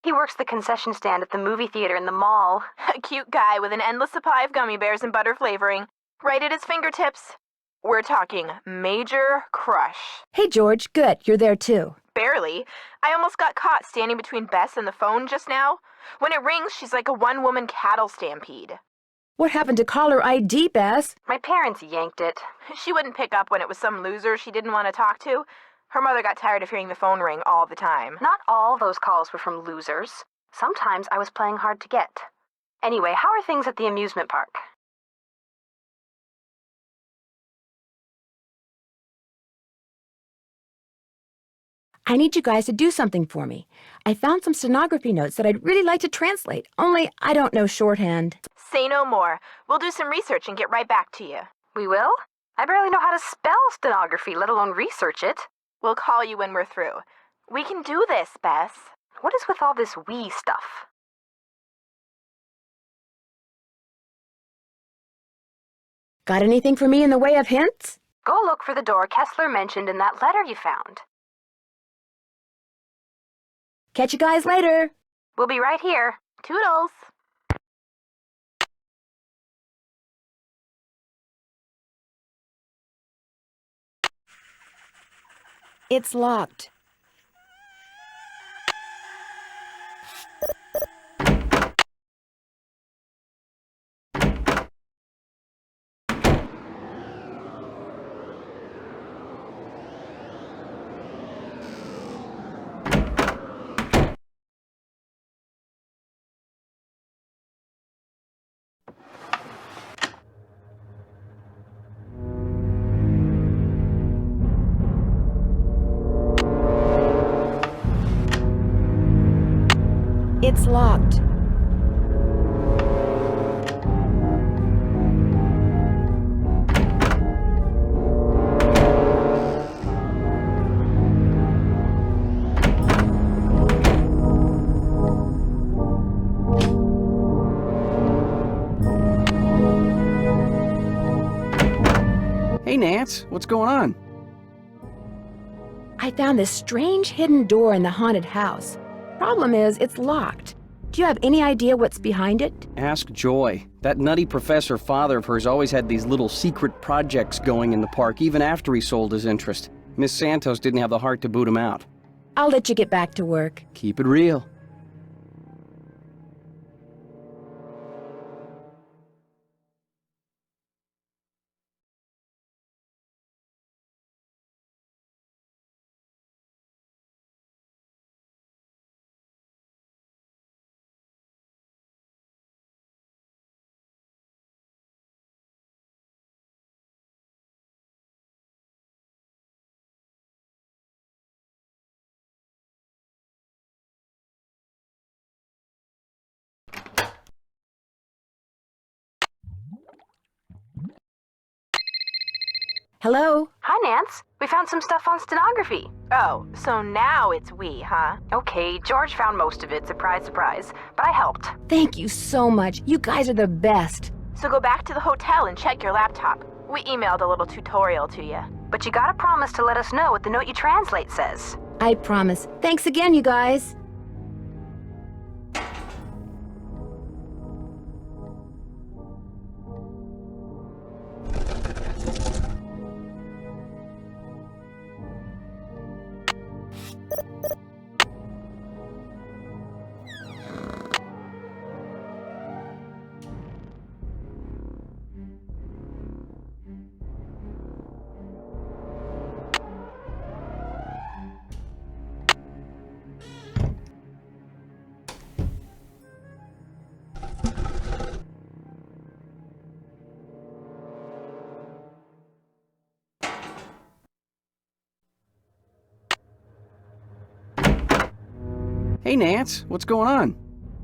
He works the concession stand at the movie theater in the mall. A cute guy with an endless supply of gummy bears and butter flavoring, right at his fingertips. We're talking major crush. Hey, George, good, you're there too. Barely. I almost got caught standing between Bess and the phone just now. When it rings, she's like a one-woman cattle stampede. What happened to caller ID, Bess? My parents yanked it. She wouldn't pick up when it was some loser she didn't want to talk to. Her mother got tired of hearing the phone ring all the time. Not all those calls were from losers. Sometimes I was playing hard to get. Anyway, how are things at the amusement park? I need you guys to do something for me. I found some stenography notes that I'd really like to translate, only I don't know shorthand. Say no more. We'll do some research and get right back to you. We will? I barely know how to spell stenography, let alone research it. We'll call you when we're through. We can do this, Bess. What is with all this we stuff? Got anything for me in the way of hints? Go look for the door Kessler mentioned in that letter you found. Catch you guys later. We'll be right here. Toodles. It's locked. Hey, Nance, what's going on? I found this strange hidden door in the haunted house. Problem is, it's locked. Do you have any idea what's behind it? Ask Joy. That nutty professor father of hers always had these little secret projects going in the park, even after he sold his interest. Miss Santos didn't have the heart to boot him out. I'll let you get back to work. Keep it real. Hello? Hi, Nance. We found some stuff on stenography. Oh, so now it's we, huh? Okay, George found most of it, surprise, surprise. But I helped. Thank you so much. You guys are the best. So go back to the hotel and check your laptop. We emailed a little tutorial to you. But you gotta promise to let us know what the note you translate says. I promise. Thanks again, you guys. Hey, Nance, what's going on?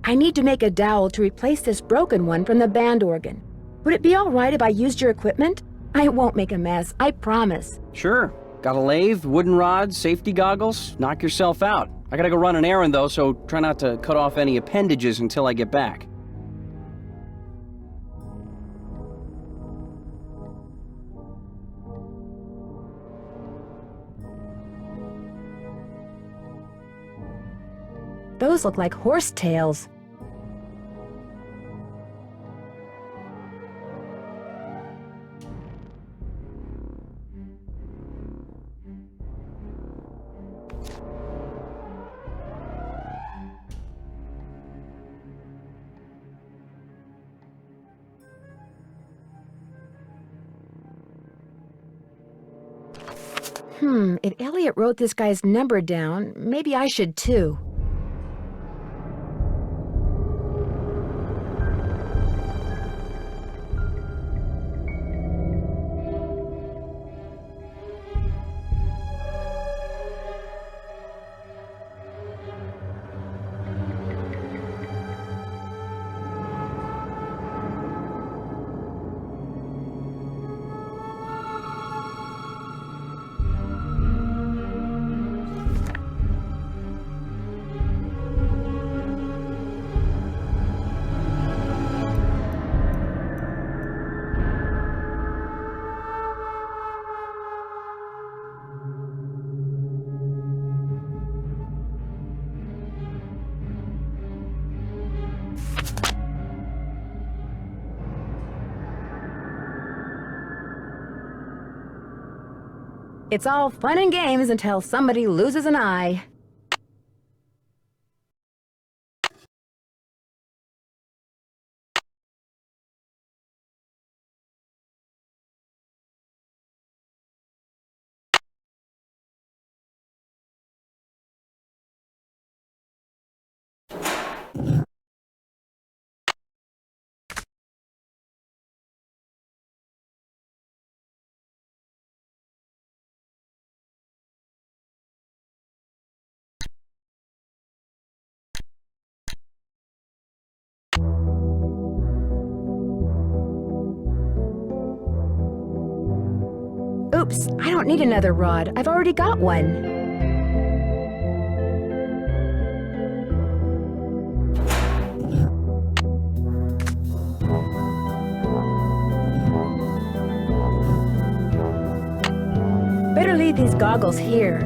I need to make a dowel to replace this broken one from the band organ. Would it be all right if I used your equipment? I won't make a mess, I promise. Sure. Got a lathe, wooden rods, safety goggles? Knock yourself out. I gotta go run an errand, though, so try not to cut off any appendages until I get back. Those look like horse tails. If Elliot wrote this guy's number down, maybe I should too. It's all fun and games until somebody loses an eye. Oops, I don't need another rod. I've already got one. leave these goggles here.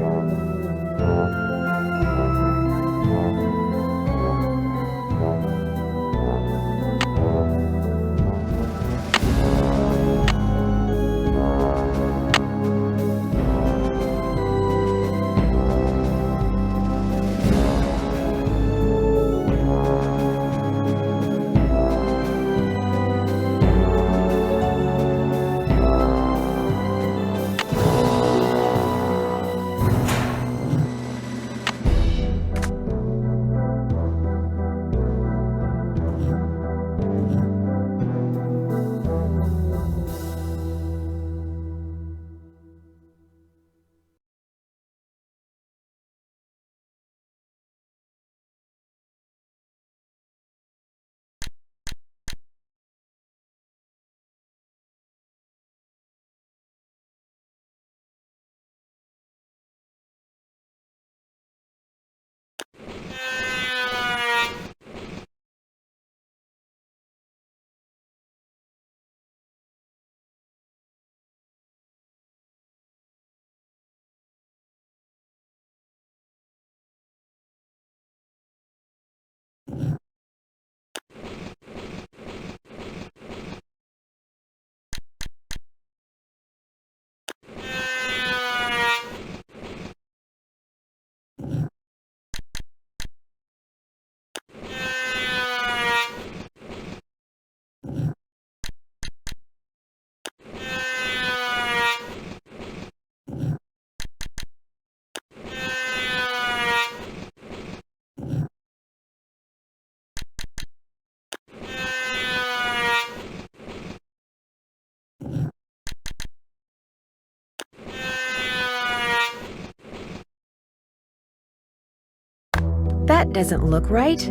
That doesn't look right.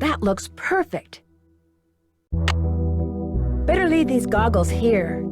That looks perfect. Better leave these goggles here.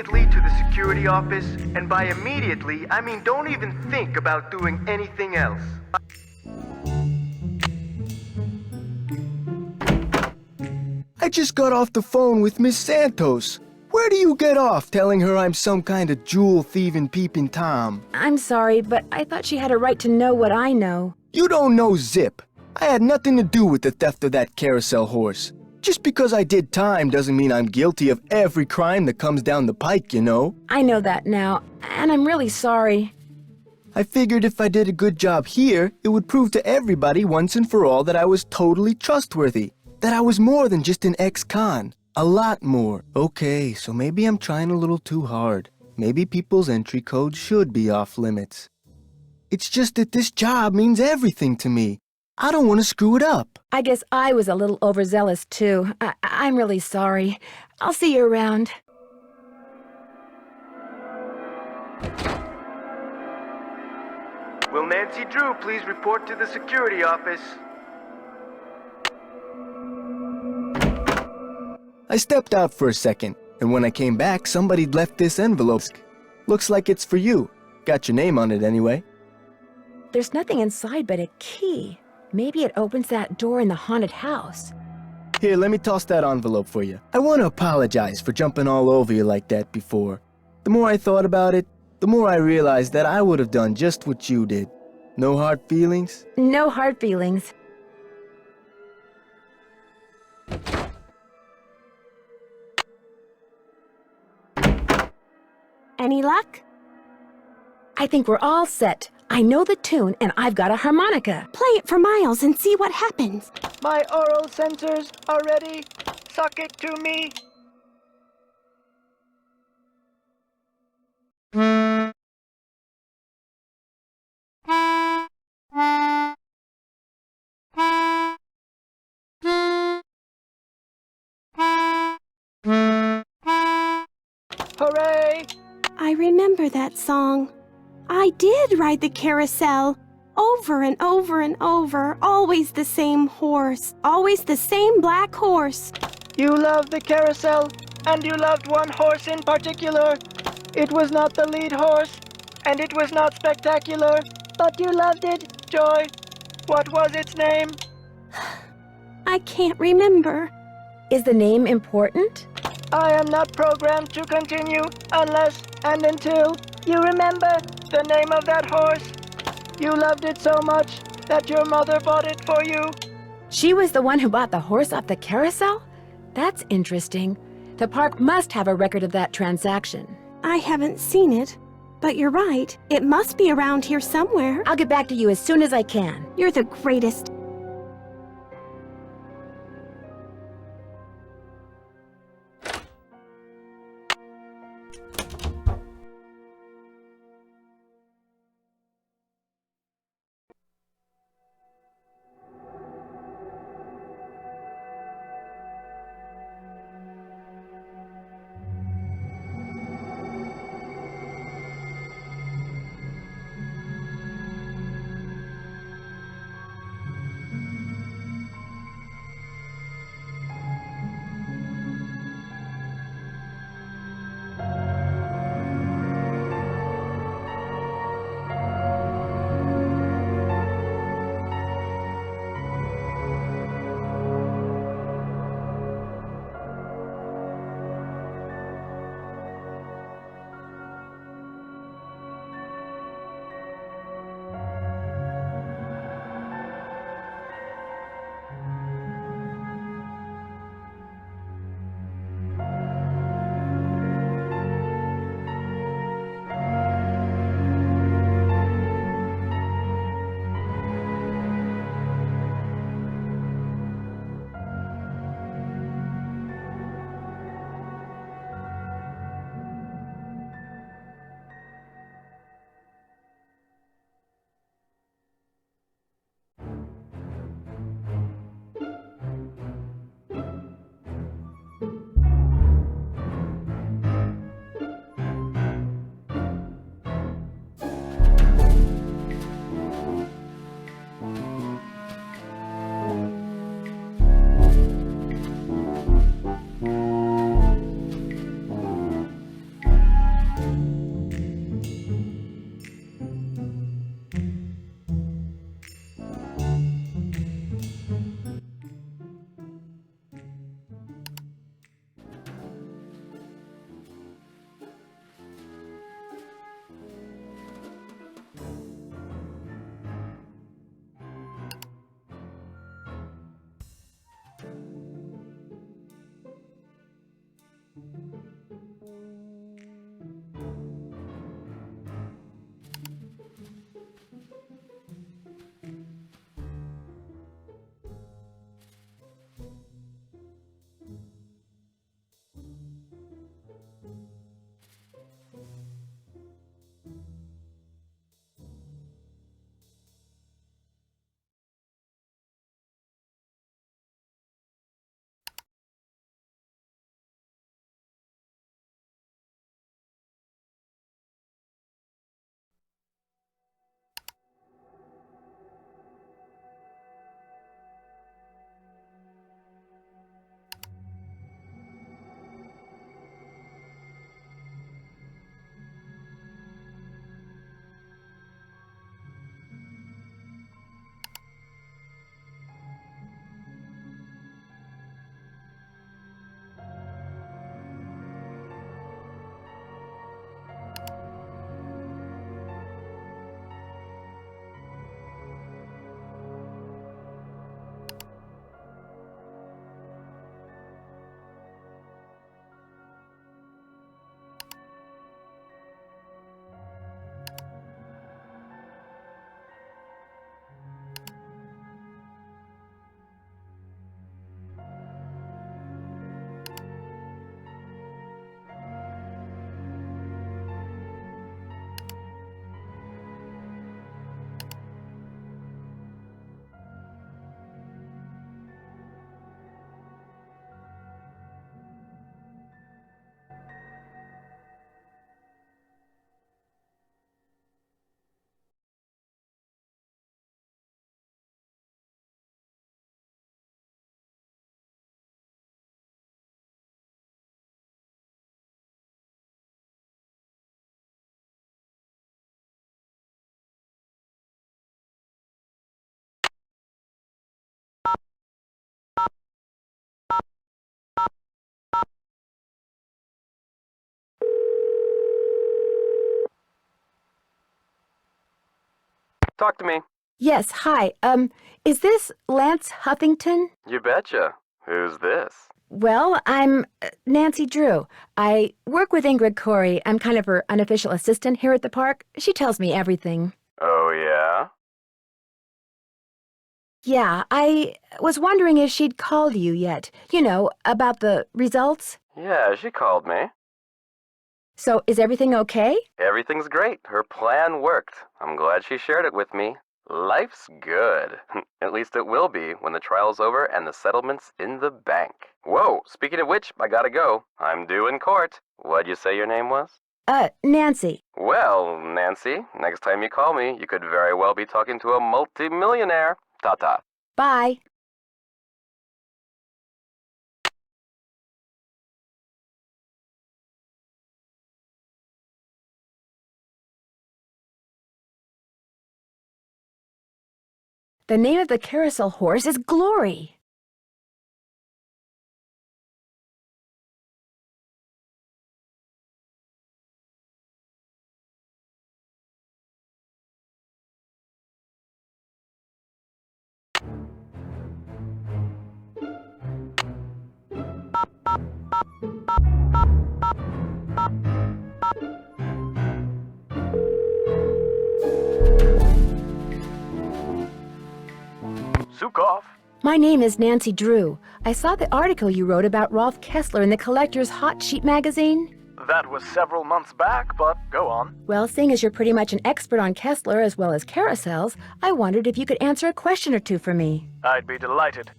immediately to the security office, and by immediately, I mean don't even think about doing anything else. I just got off the phone with Miss Santos. Where do you get off telling her I'm some kind of jewel-thieving peeping Tom? I'm sorry, but I thought she had a right to know what I know. You don't know zip. I had nothing to do with the theft of that carousel horse. Just because I did time doesn't mean I'm guilty of every crime that comes down the pike, you know? I know that now, and I'm really sorry. I figured if I did a good job here, it would prove to everybody once and for all that I was totally trustworthy. That I was more than just an ex-con. A lot more. Okay, so maybe I'm trying a little too hard. Maybe people's entry codes should be off limits. It's just that this job means everything to me. I don't want to screw it up. I guess I was a little overzealous, too. I'm really sorry. I'll see you around. Will Nancy Drew please report to the security office? I stepped out for a second, and when I came back, somebody'd left this envelope. Looks like it's for you. Got your name on it anyway. There's nothing inside but a key. Maybe it opens that door in the haunted house. Here, let me toss that envelope for you. I want to apologize for jumping all over you like that before. The more I thought about it, the more I realized that I would have done just what you did. No hard feelings? No hard feelings. Any luck? I think we're all set. I know the tune, and I've got a harmonica. Play it for Miles and see what happens. My oral sensors are ready. Suck it to me. Hooray! I remember that song. I did ride the carousel. Over and over and over. Always the same horse. Always the same black horse. You loved the carousel, and you loved one horse in particular. It was not the lead horse, and it was not spectacular, but you loved it, Joy. What was its name? I can't remember. Is the name important? I am not programmed to continue unless and until you remember the name of that horse. You loved it so much that your mother bought it for you. She was the one who bought the horse off the carousel? That's interesting. The park must have a record of that transaction. I haven't seen it, but you're right. It must be around here somewhere. I'll get back to you as soon as I can. You're the greatest. Talk to me. Yes, hi. Is this Lance Huffington? You betcha. Who's this? Well, I'm Nancy Drew. I work with Ingrid Corey. I'm kind of her unofficial assistant here at the park. She tells me everything. Oh, yeah? Yeah, I was wondering if she'd called you yet. You know, about the results. Yeah, she called me. So, is everything okay? Everything's great. Her plan worked. I'm glad she shared it with me. Life's good. At least it will be when the trial's over and the settlement's in the bank. Whoa, speaking of which, I gotta go. I'm due in court. What'd you say your name was? Nancy. Well, Nancy, next time you call me, you could very well be talking to a multi-millionaire. Ta-ta. Bye. The name of the carousel horse is Glory. Zukov. My name is Nancy Drew. I saw the article you wrote about Rolf Kessler in the Collector's Hot Sheet magazine. That was several months back, but go on. Well, seeing as you're pretty much an expert on Kessler as well as carousels, I wondered if you could answer a question or two for me. I'd be delighted.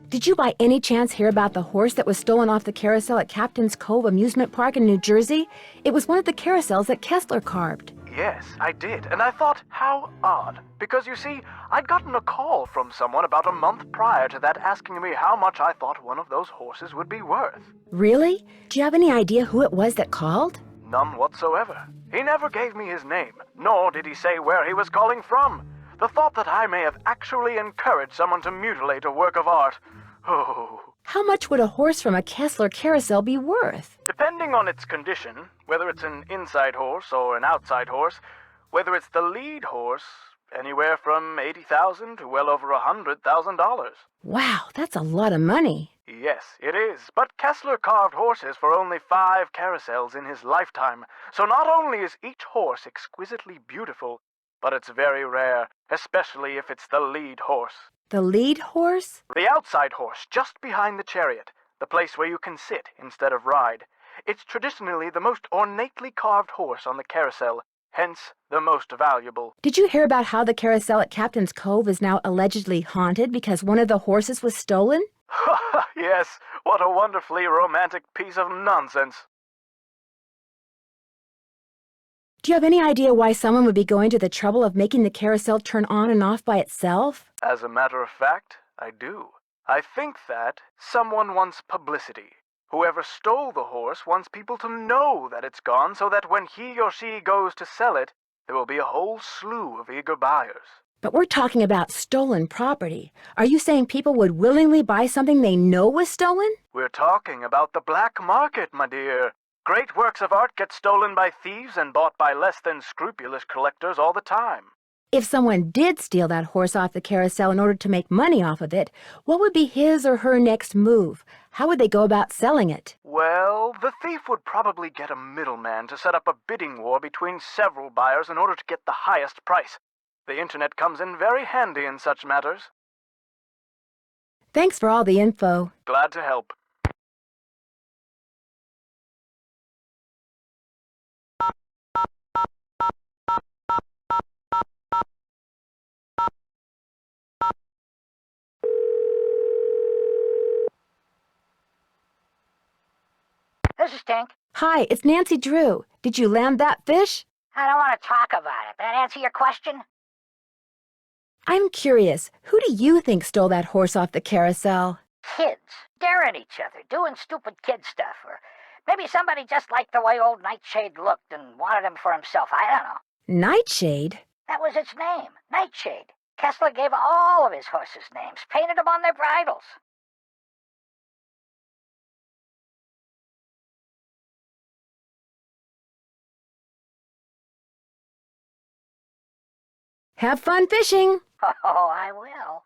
Did you by any chance hear about the horse that was stolen off the carousel at Captain's Cove Amusement Park in New Jersey? It was one of the carousels that Kessler carved. Yes, I did, and I thought, how odd. Because you see, I'd gotten a call from someone about a month prior to that asking me how much I thought one of those horses would be worth. Really? Do you have any idea who it was that called? None whatsoever. He never gave me his name, nor did he say where he was calling from. The thought that I may have actually encouraged someone to mutilate a work of art. Oh. How much would a horse from a Kessler carousel be worth? Depending on its condition, whether it's an inside horse or an outside horse, whether it's the lead horse, anywhere from $80,000 to well over $100,000. Wow, that's a lot of money. Yes, it is. But Kessler carved horses for only 5 carousels in his lifetime. So not only is each horse exquisitely beautiful, but it's very rare, especially if it's the lead horse. The lead horse? The outside horse, just behind the chariot, the place where you can sit instead of ride. It's traditionally the most ornately carved horse on the carousel, hence the most valuable. Did you hear about how the carousel at Captain's Cove is now allegedly haunted because one of the horses was stolen? Yes, what a wonderfully romantic piece of nonsense. Do you have any idea why someone would be going to the trouble of making the carousel turn on and off by itself? As a matter of fact, I do. I think that someone wants publicity. Whoever stole the horse wants people to know that it's gone so that when he or she goes to sell it, there will be a whole slew of eager buyers. But we're talking about stolen property. Are you saying people would willingly buy something they know was stolen? We're talking about the black market, my dear. Great works of art get stolen by thieves and bought by less than scrupulous collectors all the time. If someone did steal that horse off the carousel in order to make money off of it, what would be his or her next move? How would they go about selling it? Well, the thief would probably get a middleman to set up a bidding war between several buyers in order to get the highest price. The internet comes in very handy in such matters. Thanks for all the info. Glad to help. This is Tink. Hi, it's Nancy Drew. Did you land that fish? I don't want to talk about it. That answer your question? I'm curious, who do you think stole that horse off the carousel? Kids. Daring each other, doing stupid kid stuff. Or maybe somebody just liked the way old Nightshade looked and wanted him for himself. I don't know. Nightshade? That was its name, Nightshade. Kessler gave all of his horses names, painted them on their bridles. Have fun fishing. Oh, I will.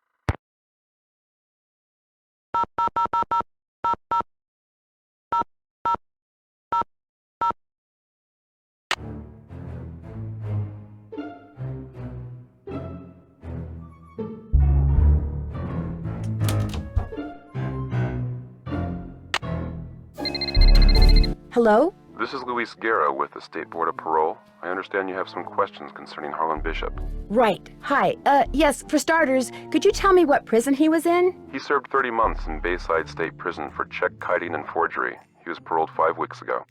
Hello? This is Luis Guerra with the State Board of Parole. I understand you have some questions concerning Harlan Bishop. Right. Hi. Yes, for starters, could you tell me what prison he was in? He served 30 months in Bayside State Prison for check kiting and forgery. He was paroled 5 weeks ago.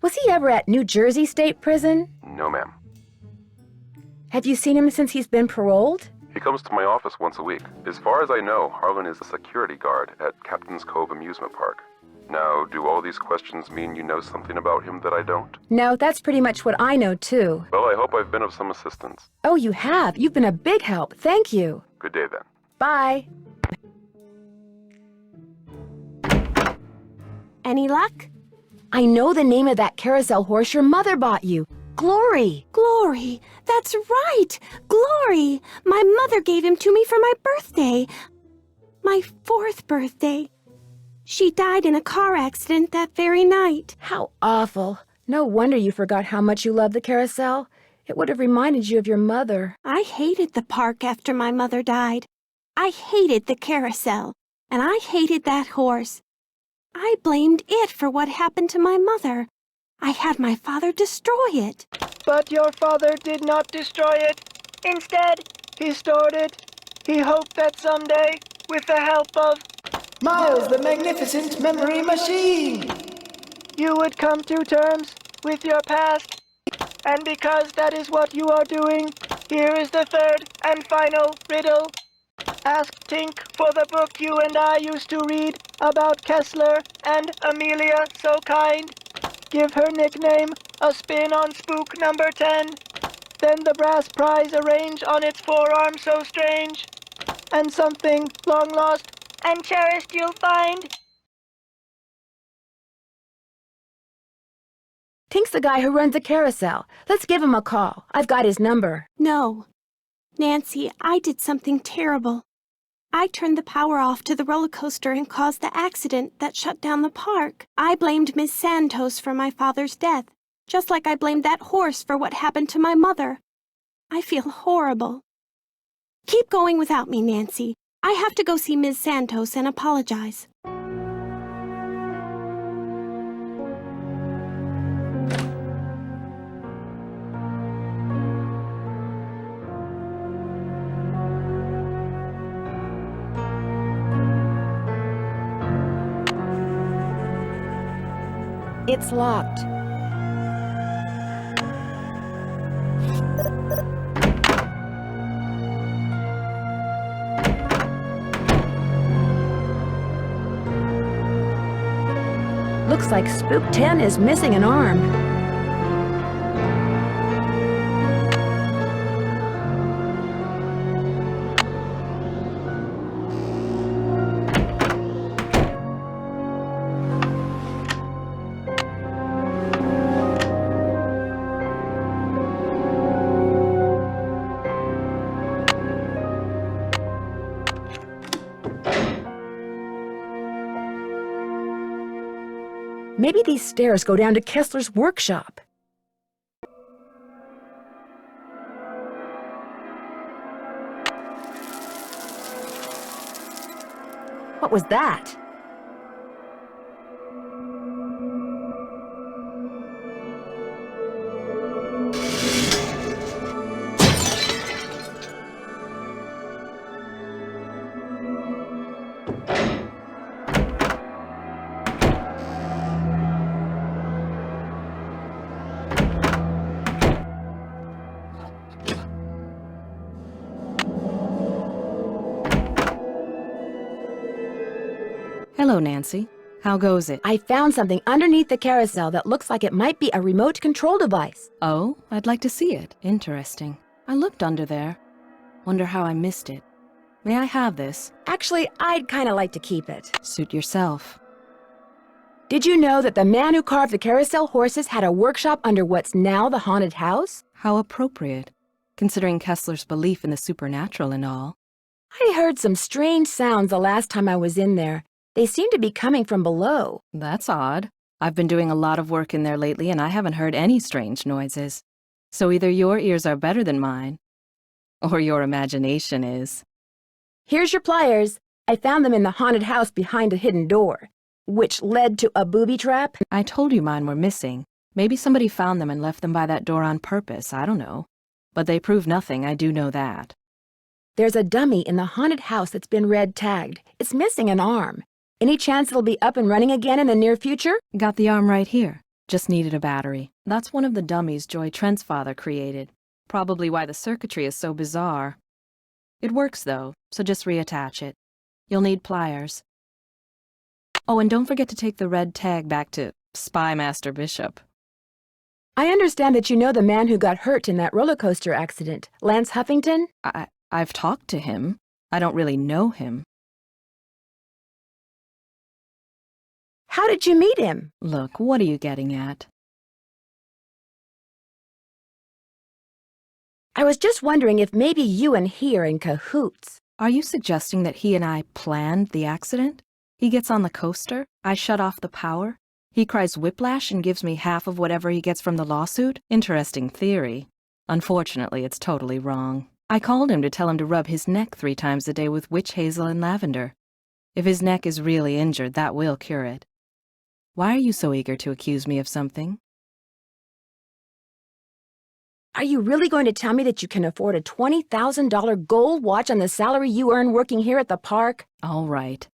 Was he ever at New Jersey State Prison? No, ma'am. Have you seen him since he's been paroled? He comes to my office once a week. As far as I know, Harlan is a security guard at Captain's Cove Amusement Park. Now, do all these questions mean you know something about him that I don't? No, that's pretty much what I know, too. Well, I hope I've been of some assistance. Oh, you have. You've been a big help. Thank you. Good day, then. Bye. Any luck? I know the name of that carousel horse your mother bought you. Glory. Glory. That's right. Glory. My mother gave him to me for my birthday. My 4th birthday. She died in a car accident that very night. How awful. No wonder you forgot how much you loved the carousel. It would have reminded you of your mother. I hated the park after my mother died. I hated the carousel. And I hated that horse. I blamed it for what happened to my mother. I had my father destroy it. But your father did not destroy it. Instead, he stored it. He hoped that someday, with the help of Miles, the magnificent memory machine! you would come to terms with your past. And because that is what you are doing, here is the 3rd and final riddle. Ask Tink for the book you and I used to read about Kessler and Amelia So Kind. Give her nickname a spin on spook number 10. Then the brass prize arrange on its forearm so strange. And something long lost and cherished you'll find. Tink's the guy who runs the carousel. Let's give him a call. I've got his number. No. Nancy, I did something terrible. I turned the power off to the roller coaster and caused the accident that shut down the park. I blamed Miss Santos for my father's death, just like I blamed that horse for what happened to my mother. I feel horrible. Keep going without me, Nancy. I have to go see Ms. Santos and apologize. It's locked. Looks like Spook 10 is missing an arm. Maybe these stairs go down to Kessler's workshop. What was that? Hello, Nancy. How goes it? I found something underneath the carousel that looks like it might be a remote control device. Oh, I'd like to see it. Interesting. I looked under there. Wonder how I missed it. May I have this? Actually, I'd kind of like to keep it. Suit yourself. Did you know that the man who carved the carousel horses had a workshop under what's now the haunted house? How appropriate. considering Kessler's belief in the supernatural and all. I heard some strange sounds the last time I was in there. They seem to be coming from below. That's odd. I've been doing a lot of work in there lately, and I haven't heard any strange noises. So either your ears are better than mine, or your imagination is. Here's your pliers. I found them in the haunted house behind a hidden door, which led to a booby trap. I told you mine were missing. Maybe somebody found them and left them by that door on purpose, I don't know. But they prove nothing, I do know that. There's a dummy in the haunted house that's been red tagged. It's missing an arm. Any chance it'll be up and running again in the near future? Got the arm right here. Just needed a battery. That's one of the dummies Joy Trent's father created. Probably why the circuitry is so bizarre. It works though, so just reattach it. You'll need pliers. Oh, and don't forget to take the red tag back to Spy Master Bishop. I understand that you know the man who got hurt in that roller coaster accident, Lance Huffington? I've talked to him. I don't really know him. How did you meet him? Look, what are you getting at? I was just wondering if maybe you and he are in cahoots. Are you suggesting that he and I planned the accident? He gets on the coaster, I shut off the power, he cries whiplash and gives me half of whatever he gets from the lawsuit? Interesting theory. Unfortunately, it's totally wrong. I called him to tell him to rub his neck 3 times a day with witch hazel and lavender. If his neck is really injured, that will cure it. Why are you so eager to accuse me of something? Are you really going to tell me that you can afford a $20,000 gold watch on the salary you earn working here at the park? All right.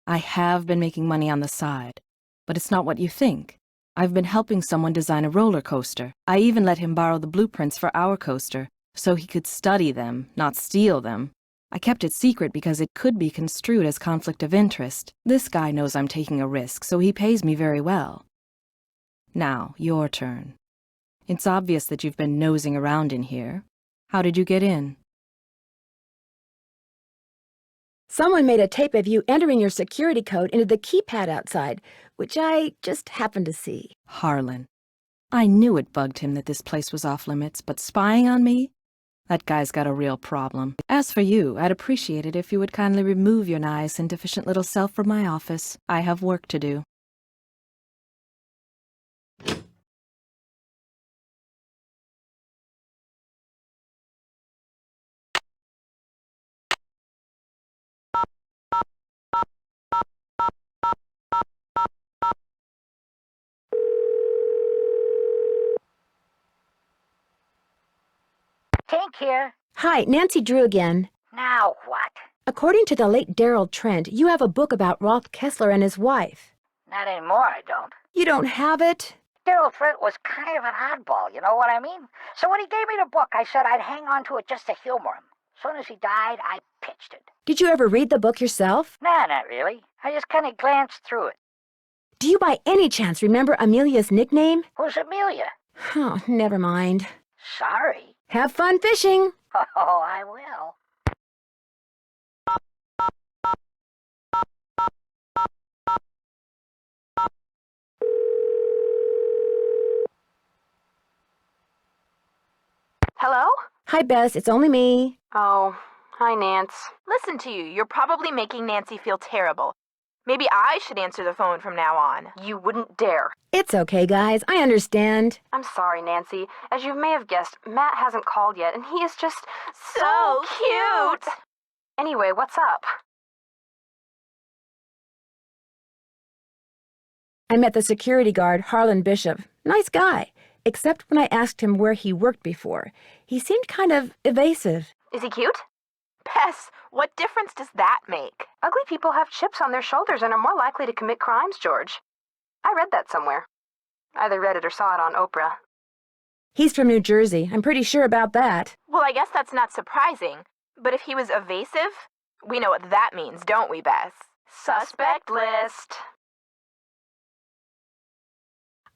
I have been making money on the side, but it's not what you think. I've been helping someone design a roller coaster. I even let him borrow the blueprints for our coaster, so he could study them, not steal them. I kept it secret because it could be construed as conflict of interest. This guy knows I'm taking a risk, so he pays me very well. Now, your turn. It's obvious that you've been nosing around in here. How did you get in? Someone made a tape of you entering your security code into the keypad outside, which I just happened to see. Harlan. I knew it bugged him that this place was off limits, but spying on me? That guy's got a real problem. As for you, I'd appreciate it if you would kindly remove your nice and deficient little self from my office. I have work to do. Tink here. Hi, Nancy Drew again. Now what? According to the late Daryl Trent, you have a book about Rolf Kessler and his wife. Not anymore, I don't. You don't have it? Daryl Trent was kind of an oddball, you know what I mean? So when he gave me the book, I said I'd hang on to it just to humor him. As soon as he died, I pitched it. Did you ever read the book yourself? Nah, not really. I just kind of glanced through it. Do you by any chance remember Amelia's nickname? Who's Amelia? Oh, never mind. Sorry. Have fun fishing. Oh, I will. Hello? Hi, Bess. It's only me. Oh, hi, Nance. Listen to you. You're probably making Nancy feel terrible. Maybe I should answer the phone from now on. You wouldn't dare. It's okay, guys. I understand. I'm sorry, Nancy. As you may have guessed, Matt hasn't called yet, and he is just so cute. Anyway, what's up? I met the security guard, Harlan Bishop. Nice guy. Except when I asked him where he worked before. He seemed kind of evasive. Is he cute? Bess, what difference does that make? Ugly people have chips on their shoulders and are more likely to commit crimes, George. I read that somewhere. Either read it or saw it on Oprah. He's from New Jersey. I'm pretty sure about that. Well, I guess that's not surprising. But if he was evasive, we know what that means, don't we, Bess? Suspect list.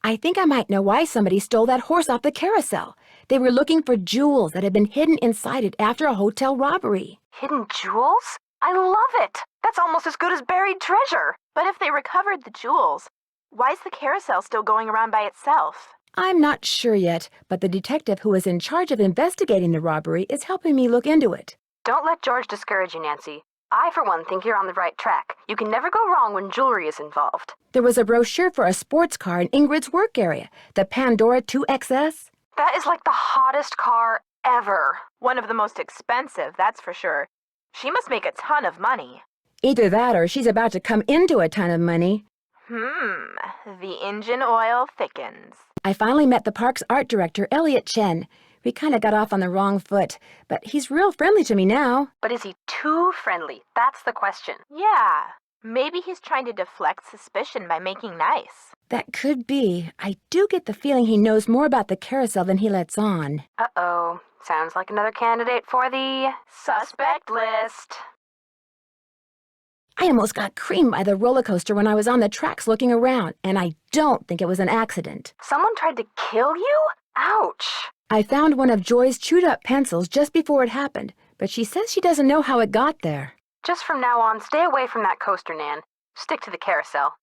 I think I might know why somebody stole that horse off the carousel. They were looking for jewels that had been hidden inside it after a hotel robbery. Hidden jewels? I love it! That's almost as good as buried treasure. But if they recovered the jewels, why is the carousel still going around by itself? I'm not sure yet, but the detective who is in charge of investigating the robbery is helping me look into it. Don't let George discourage you, Nancy. I, for one, think you're on the right track. You can never go wrong when jewelry is involved. There was a brochure for a sports car in Ingrid's work area, the Pandora 2XS. That is like the hottest car ever. One of the most expensive, that's for sure. She must make a ton of money. Either that or she's about to come into a ton of money. The engine oil thickens. I finally met the park's art director, Elliot Chen. We kind of got off on the wrong foot, but he's real friendly to me now. But is he too friendly? That's the question. Yeah, maybe he's trying to deflect suspicion by making nice. That could be. I do get the feeling he knows more about the carousel than he lets on. Uh-oh. Sounds like another candidate for the suspect list. I almost got creamed by the roller coaster when I was on the tracks looking around, and I don't think it was an accident. Someone tried to kill you? Ouch. I found one of Joy's chewed-up pencils just before it happened, but she says she doesn't know how it got there. Just from now on, stay away from that coaster, Nan. Stick to the carousel.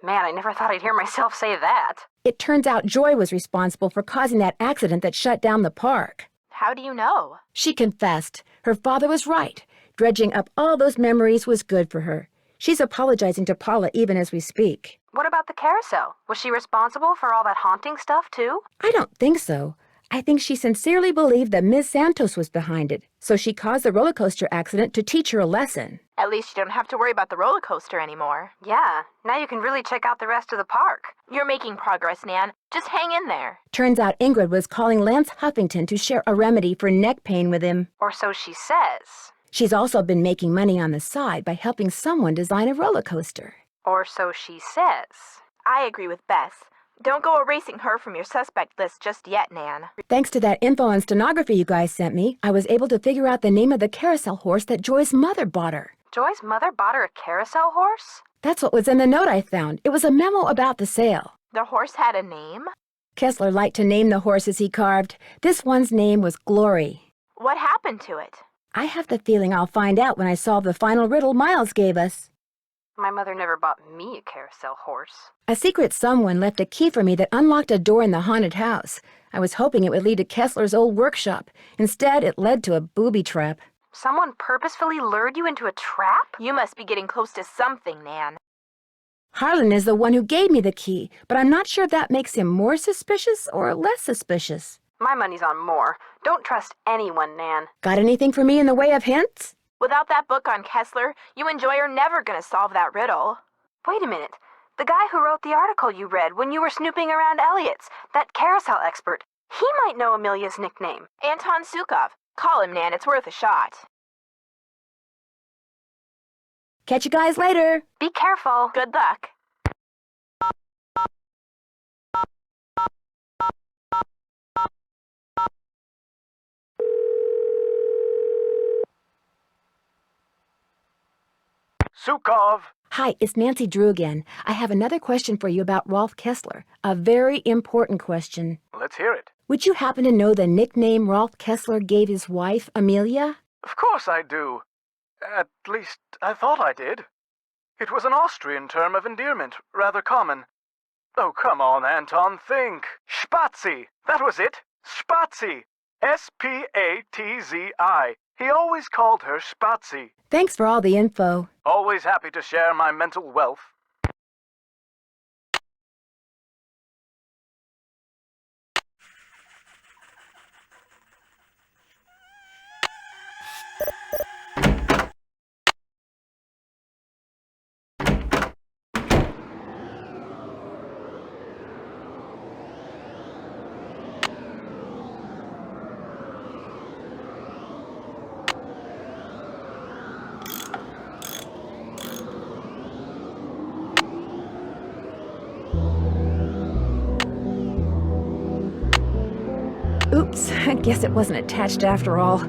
Man, I never thought I'd hear myself say that. It turns out Joy was responsible for causing that accident that shut down the park. How do you know? She confessed. Her father was right. Dredging up all those memories was good for her. She's apologizing to Paula even as we speak. What about the carousel? Was she responsible for all that haunting stuff, too? I don't think so. I think she sincerely believed that Miss Santos was behind it, so she caused the roller coaster accident to teach her a lesson. At least you don't have to worry about the roller coaster anymore. Yeah, now you can really check out the rest of the park. You're making progress, Nan. Just hang in there. Turns out Ingrid was calling Lance Huffington to share a remedy for neck pain with him. Or so she says. She's also been making money on the side by helping someone design a roller coaster. Or so she says. I agree with Bess. Don't go erasing her from your suspect list just yet, Nan. Thanks to that info and stenography you guys sent me, I was able to figure out the name of the carousel horse that Joy's mother bought her. Joy's mother bought her a carousel horse? That's what was in the note I found. It was a memo about the sale. The horse had a name? Kessler liked to name the horses he carved. This one's name was Glory. What happened to it? I have the feeling I'll find out when I solve the final riddle Miles gave us. My mother never bought me a carousel horse. A secret someone left a key for me that unlocked a door in the haunted house. I was hoping it would lead to Kessler's old workshop. Instead, it led to a booby trap. Someone purposefully lured you into a trap? You must be getting close to something, Nan. Harlan is the one who gave me the key, but I'm not sure if that makes him more suspicious or less suspicious. My money's on more. Don't trust anyone, Nan. Got anything for me in the way of hints? Without that book on Kessler, you and Joy are never going to solve that riddle. Wait a minute. The guy who wrote the article you read when you were snooping around Elliot's, that carousel expert, he might know Amelia's nickname. Anton Sukov. Call him, Nan. It's worth a shot. Catch you guys later. Be careful. Good luck. Sukov! Hi, it's Nancy Drew again. I have another question for you about Rolf Kessler. A very important question. Let's hear it. Would you happen to know the nickname Rolf Kessler gave his wife, Amelia? Of course I do. At least, I thought I did. It was an Austrian term of endearment, rather common. Oh, come on, Anton, think. Spatzi! That was it. Spatzi! S-P-A-T-Z-I. He always called her Spatzi. Thanks for all the info. Always happy to share my mental wealth. Oops, I guess it wasn't attached after all.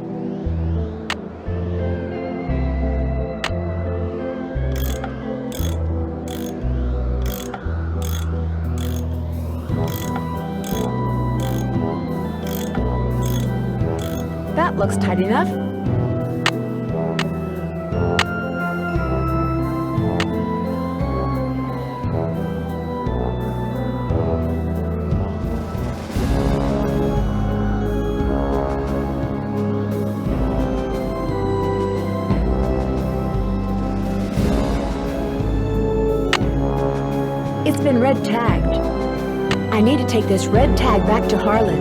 That looks tight enough. It's been red tagged. I need to take this red tag back to Harlan.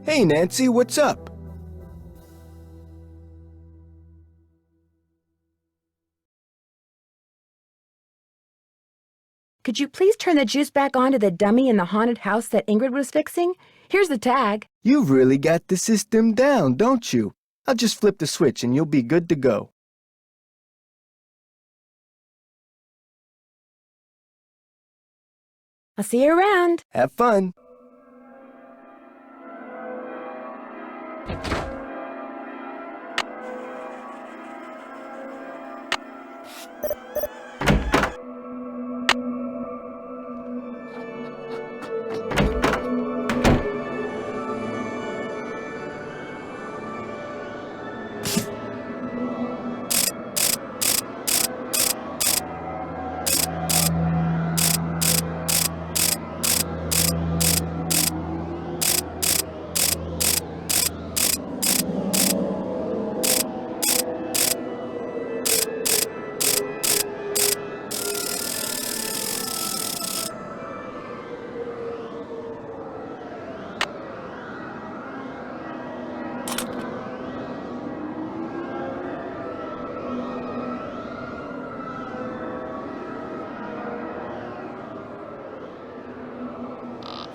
Hey, Nancy, what's up? Could you please turn the juice back on to the dummy in the haunted house that Ingrid was fixing? Here's the tag. You've really got the system down, don't you? I'll just flip the switch and you'll be good to go. I'll see you around. Have fun.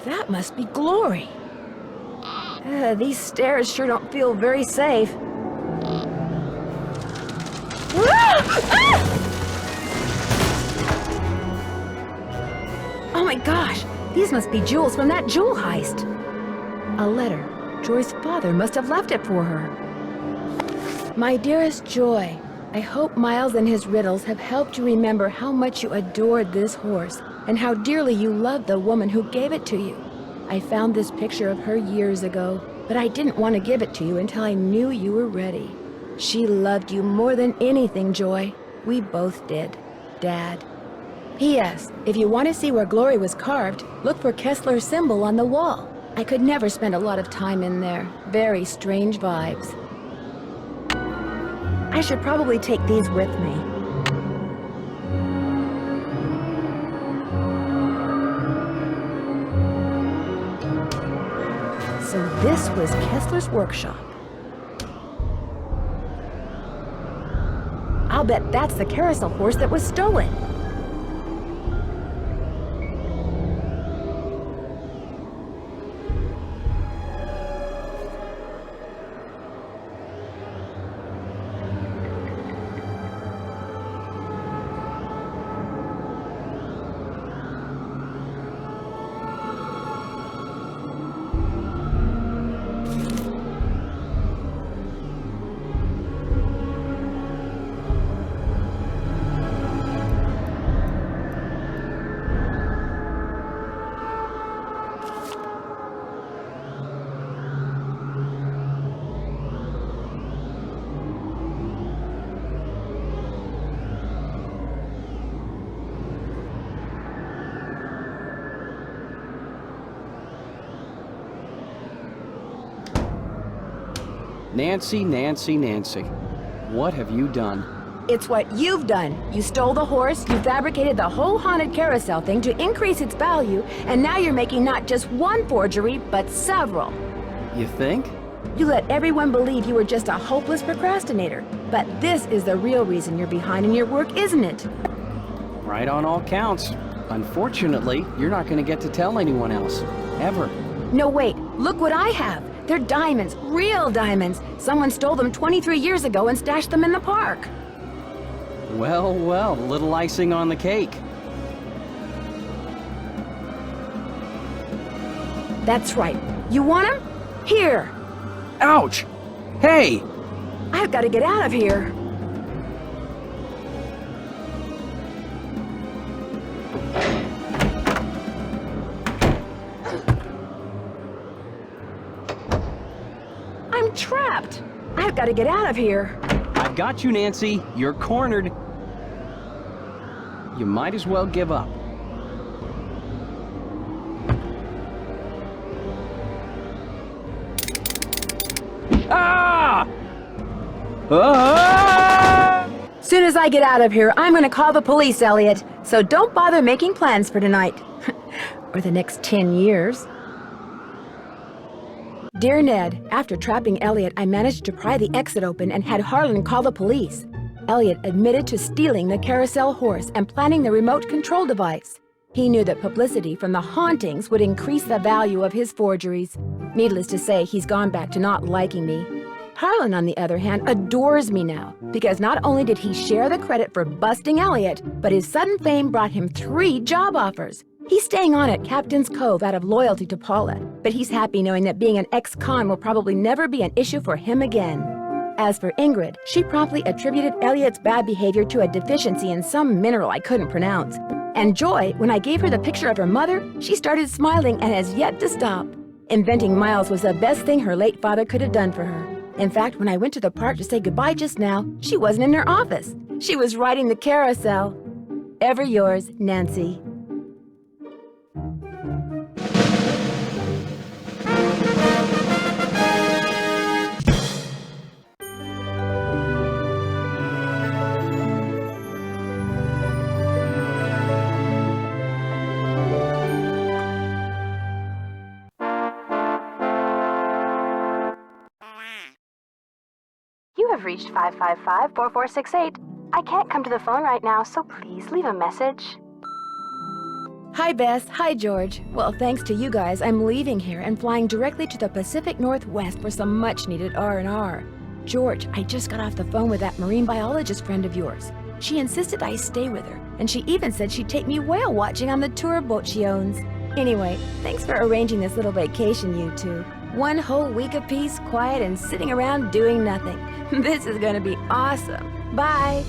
That must be Glory. These stairs sure don't feel very safe. Oh my gosh, these must be jewels from that jewel heist. A letter. Joy's father must have left it for her. My dearest Joy, I hope Miles and his riddles have helped you remember how much you adored this horse and how dearly you loved the woman who gave it to you. I found this picture of her years ago, but I didn't want to give it to you until I knew you were ready. She loved you more than anything, Joy. We both did. Dad. P.S. If you want to see where Glory was carved, look for Kessler's symbol on the wall. I could never spend a lot of time in there. Very strange vibes. I should probably take these with me. So this was Kessler's workshop. I'll bet that's the carousel horse that was stolen. Nancy, Nancy, Nancy. What have you done? It's what you've done. You stole the horse, you fabricated the whole Haunted Carousel thing to increase its value, and now you're making not just one forgery, but several. You think? You let everyone believe you were just a hopeless procrastinator. But this is the real reason you're behind in your work, isn't it? Right on all counts. Unfortunately, you're not going to get to tell anyone else. Ever. No, wait. Look what I have. They're diamonds. Real diamonds. Someone stole them 23 years ago and stashed them in the park. Well, well, a little icing on the cake. That's right. You want them? Here. Ouch! Hey! I've got to get out of here. I'm trapped. I've got to get out of here. I've got you, Nancy. You're cornered. You might as well give up. Soon as I get out of here, I'm gonna call the police, Elliot. So don't bother making plans for tonight. Or the next 10 years. Dear Ned, after trapping Elliot, I managed to pry the exit open and had Harlan call the police. Elliot admitted to stealing the carousel horse and planning the remote control device. He knew that publicity from the hauntings would increase the value of his forgeries. Needless to say, he's gone back to not liking me. Harlan, on the other hand, adores me now, because not only did he share the credit for busting Elliot, but his sudden fame brought him 3 job offers. He's staying on at Captain's Cove out of loyalty to Paula, but he's happy knowing that being an ex-con will probably never be an issue for him again. As for Ingrid, she promptly attributed Elliot's bad behavior to a deficiency in some mineral I couldn't pronounce. And Joy, when I gave her the picture of her mother, she started smiling and has yet to stop. Inventing Miles was the best thing her late father could have done for her. In fact, when I went to the park to say goodbye just now, she wasn't in her office. She was riding the carousel. Ever yours, Nancy. You have reached 555-4468. I can't come to the phone right now, so please leave a message. Hi, Bess. Hi, George. Well, thanks to you guys, I'm leaving here and flying directly to the Pacific Northwest for some much-needed R&R. George, I just got off the phone with that marine biologist friend of yours. She insisted I stay with her, and she even said she'd take me whale watching on the tour boat she owns. Anyway, thanks for arranging this little vacation, you two. 1 whole week of peace, quiet, and sitting around doing nothing. This is gonna be awesome. Bye!